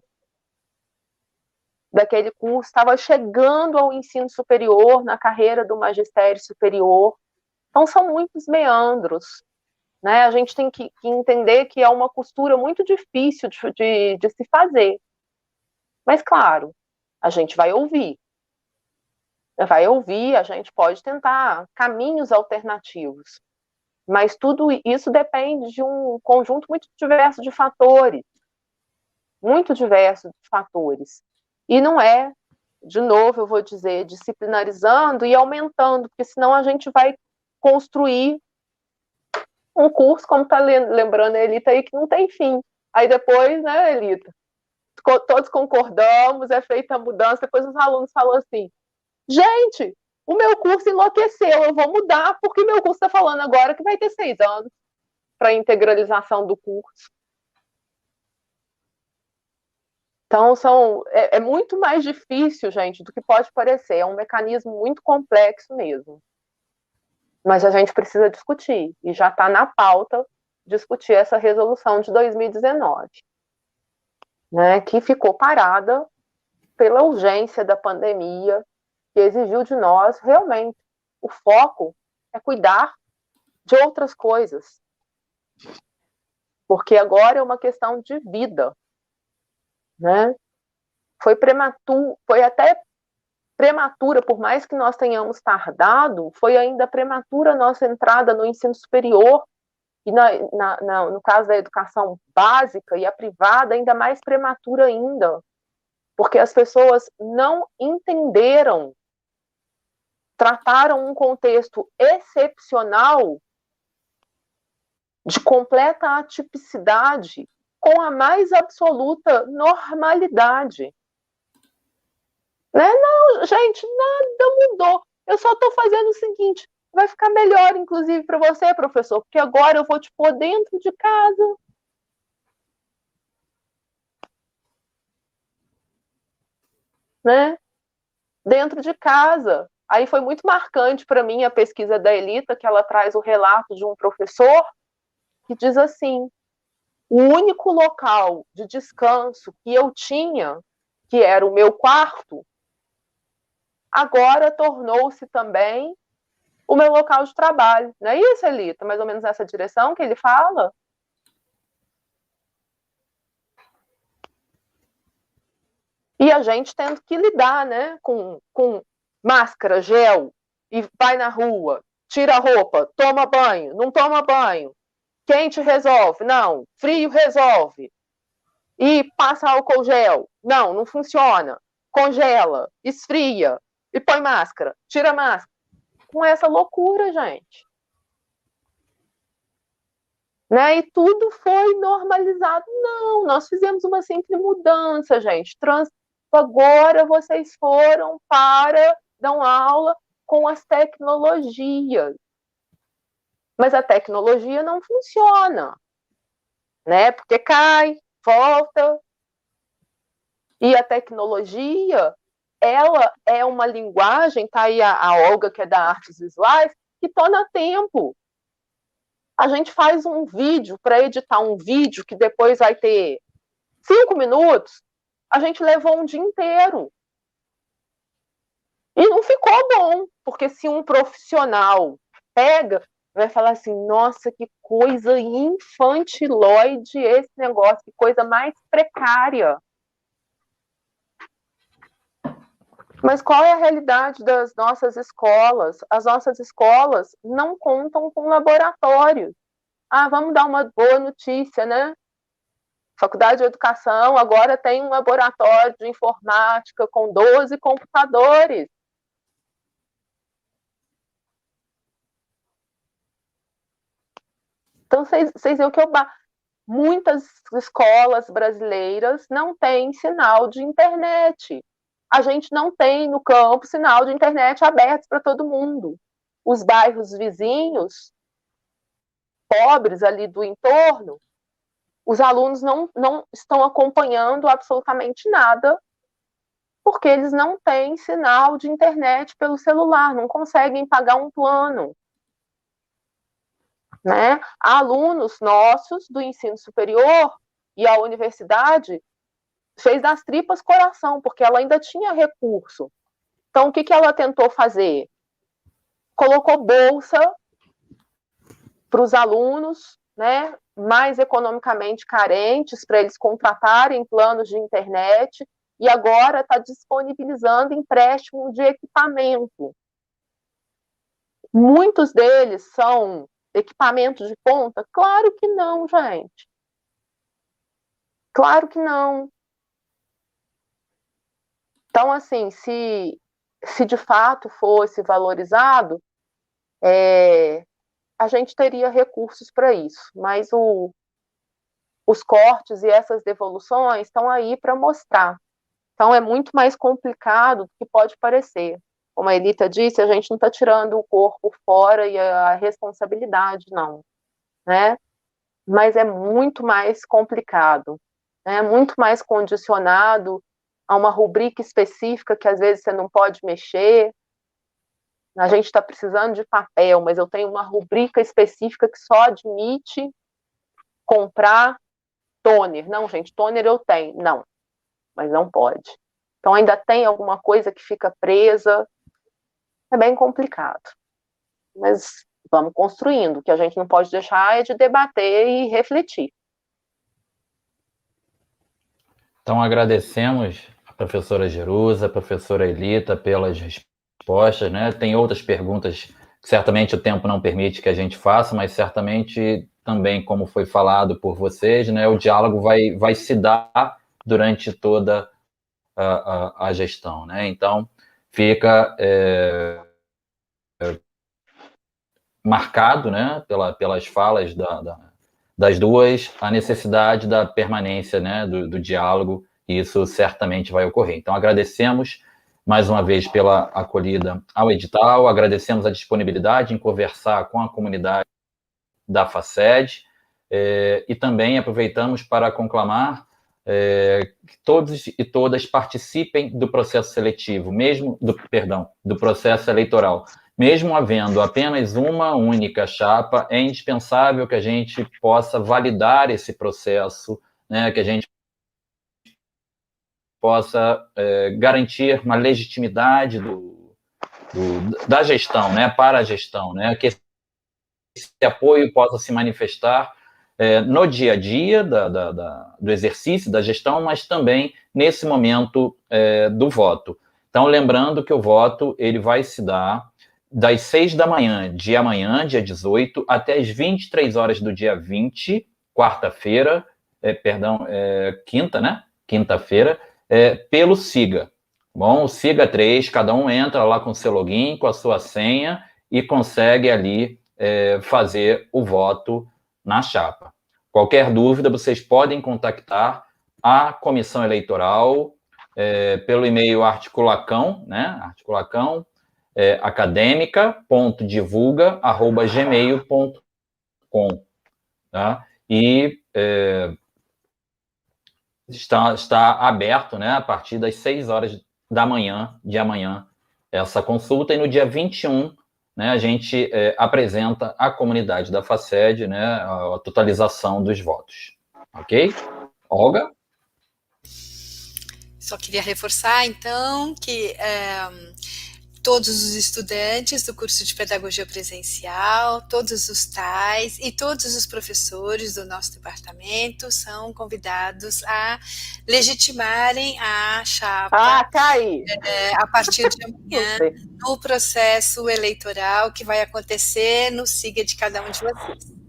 Speaker 2: daquele curso, estava chegando ao ensino superior, na carreira do magistério superior. Então, são muitos meandros, né? A gente tem que entender que é uma costura muito difícil de se fazer. Mas, claro, a gente vai ouvir, a gente pode tentar caminhos alternativos, mas tudo isso depende de um conjunto muito diverso de fatores, e não é, de novo eu vou dizer, disciplinarizando e aumentando, porque senão a gente vai construir um curso, como está lembrando a Elita aí, que não tem fim, Aí depois, né, Elita, todos concordamos, é feita a mudança, depois os alunos falam assim, gente, o meu curso enlouqueceu, eu vou mudar, porque meu curso está falando agora que vai ter 6 anos para integralização do curso. Então, é muito mais difícil, gente, do que pode parecer. É um mecanismo muito complexo mesmo. Mas a gente precisa discutir, e já está na pauta discutir essa resolução de 2019, né, que ficou parada pela urgência da pandemia, que exigiu de nós, realmente, o foco é cuidar de outras coisas. Porque agora é uma questão de vida, né? Foi prematuro, foi até prematura, por mais que nós tenhamos tardado, foi ainda prematura a nossa entrada no ensino superior, e no caso da educação básica e a privada, ainda mais prematura ainda, porque as pessoas não entenderam, trataram um contexto excepcional de completa atipicidade com a mais absoluta normalidade. Né? Não, gente, nada mudou. Eu só estou fazendo o seguinte, vai ficar melhor, inclusive, para você, professor, porque agora eu vou te pôr dentro de casa. Né? Dentro de casa. Aí foi muito marcante para mim a pesquisa da Elita, que ela traz o relato de um professor que diz assim, o único local de descanso que eu tinha, que era o meu quarto, agora tornou-se também o meu local de trabalho. Não é isso, Elita? Mais ou menos nessa direção que ele fala? E a gente tendo que lidar, né, com máscara, gel, e vai na rua, tira a roupa, toma banho, não toma banho, quente resolve, não, frio resolve, e passa álcool gel, não funciona, congela, esfria, e põe máscara, tira a máscara. Com essa loucura, gente. Né? E tudo foi normalizado. Não, nós fizemos uma simples mudança, gente. Agora vocês foram para dar aula com as tecnologias. Mas a tecnologia não funciona, né? Porque cai, volta. E a tecnologia, ela é uma linguagem, tá aí a Olga, que é da Artes Visuais, que torna tempo. A gente faz um vídeo, para editar um vídeo que depois vai ter 5 minutos, a gente levou um dia inteiro. E não ficou bom, porque se um profissional pega, vai falar assim, nossa, que coisa infantiloide esse negócio, que coisa mais precária. Mas qual é a realidade das nossas escolas? As nossas escolas não contam com laboratórios. Ah, vamos dar uma boa notícia, né? Faculdade de Educação agora tem um laboratório de informática com 12 computadores. Então, vocês veem que muitas escolas brasileiras não têm sinal de internet. A gente não tem no campo sinal de internet aberto para todo mundo. Os bairros vizinhos, pobres ali do entorno, os alunos não estão acompanhando absolutamente nada, porque eles não têm sinal de internet pelo celular, não conseguem pagar um plano. Né? Há alunos nossos do ensino superior e a universidade fez das tripas coração, porque ela ainda tinha recurso. Então, o que ela tentou fazer? Colocou bolsa para os alunos, né, mais economicamente carentes, para eles contratarem planos de internet, e agora está disponibilizando empréstimo de equipamento. Muitos deles são equipamentos de ponta? Claro que não, gente. Claro que não. Então, assim, se de fato fosse valorizado, a gente teria recursos para isso, mas o os cortes e essas devoluções estão aí para mostrar. Então, é muito mais complicado do que pode parecer. Como a Elita disse, a gente não está tirando o corpo fora e a responsabilidade, não, né? Mas é muito mais complicado, né? Muito mais condicionado a uma rubrica específica que às vezes você não pode mexer. A gente está precisando de papel, mas eu tenho uma rubrica específica que só admite comprar toner. Não, gente, toner eu tenho. Não, mas não pode. Então ainda tem alguma coisa que fica presa. É bem complicado. Mas vamos construindo. O que a gente não pode deixar é de debater e refletir.
Speaker 1: Então, agradecemos a professora Jerusa, a professora Elita pelas respostas, né? Tem outras perguntas que certamente o tempo não permite que a gente faça, mas certamente também, como foi falado por vocês, né, o diálogo vai se dar durante toda a gestão, né? Então, fica marcado, né, pelas falas das duas, a necessidade da permanência, né, do diálogo, e isso certamente vai ocorrer. Então, agradecemos mais uma vez pela acolhida ao edital, agradecemos a disponibilidade em conversar com a comunidade da FACED, e também aproveitamos para conclamar que todos e todas participem do processo seletivo, do processo eleitoral. Mesmo havendo apenas uma única chapa, é indispensável que a gente possa validar esse processo, né, que a gente possa garantir uma legitimidade da gestão, né, para a gestão, né, que esse apoio possa se manifestar no dia a dia do exercício da gestão, mas também nesse momento do voto. Então, lembrando que o voto ele vai se dar das 6 da manhã de amanhã, dia 18, até as 23 horas do dia 20, quarta-feira, quinta, né? Quinta-feira, pelo SIGA. Bom, o SIGA 3, cada um entra lá com seu login, com a sua senha e consegue ali fazer o voto na chapa. Qualquer dúvida, vocês podem contactar a comissão eleitoral pelo e-mail articulacão, né? Articulacão, academica.divulga@gmail.com, tá? E está aberto, né, a partir das 6 horas da manhã, de amanhã, essa consulta, e no dia 21, né, a gente apresenta à comunidade da FACED, né, a totalização dos votos. Ok? Olga?
Speaker 3: Só queria reforçar, então, que todos os estudantes do curso de Pedagogia Presencial, todos os TAIs e todos os professores do nosso departamento são convidados a legitimarem a chapa a partir de amanhã no processo eleitoral que vai acontecer no SIGA de cada um de vocês.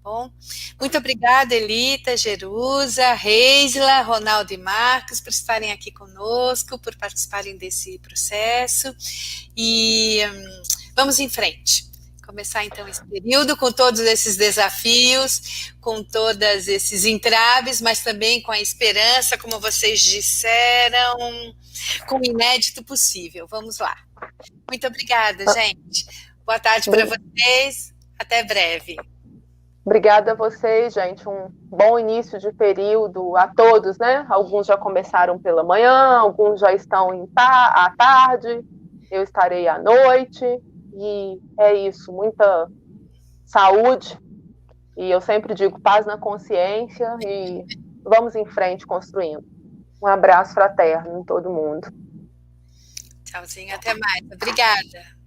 Speaker 3: Bom? Muito obrigada, Elita, Jerusa, Reisla, Ronaldo e Marcos, por estarem aqui conosco, por participarem desse processo, e vamos em frente. Começar, então, esse período com todos esses desafios, com todos esses entraves, mas também com a esperança, como vocês disseram, com o inédito possível. Vamos lá. Muito obrigada, gente. Boa tarde para vocês. Até breve.
Speaker 2: Obrigada a vocês, gente. Um bom início de período a todos, né? Alguns já começaram pela manhã, alguns já estão à tarde, eu estarei à noite, e é isso, muita saúde, e eu sempre digo paz na consciência, e vamos em frente construindo. Um abraço fraterno em todo mundo.
Speaker 3: Tchauzinho, até mais. Obrigada.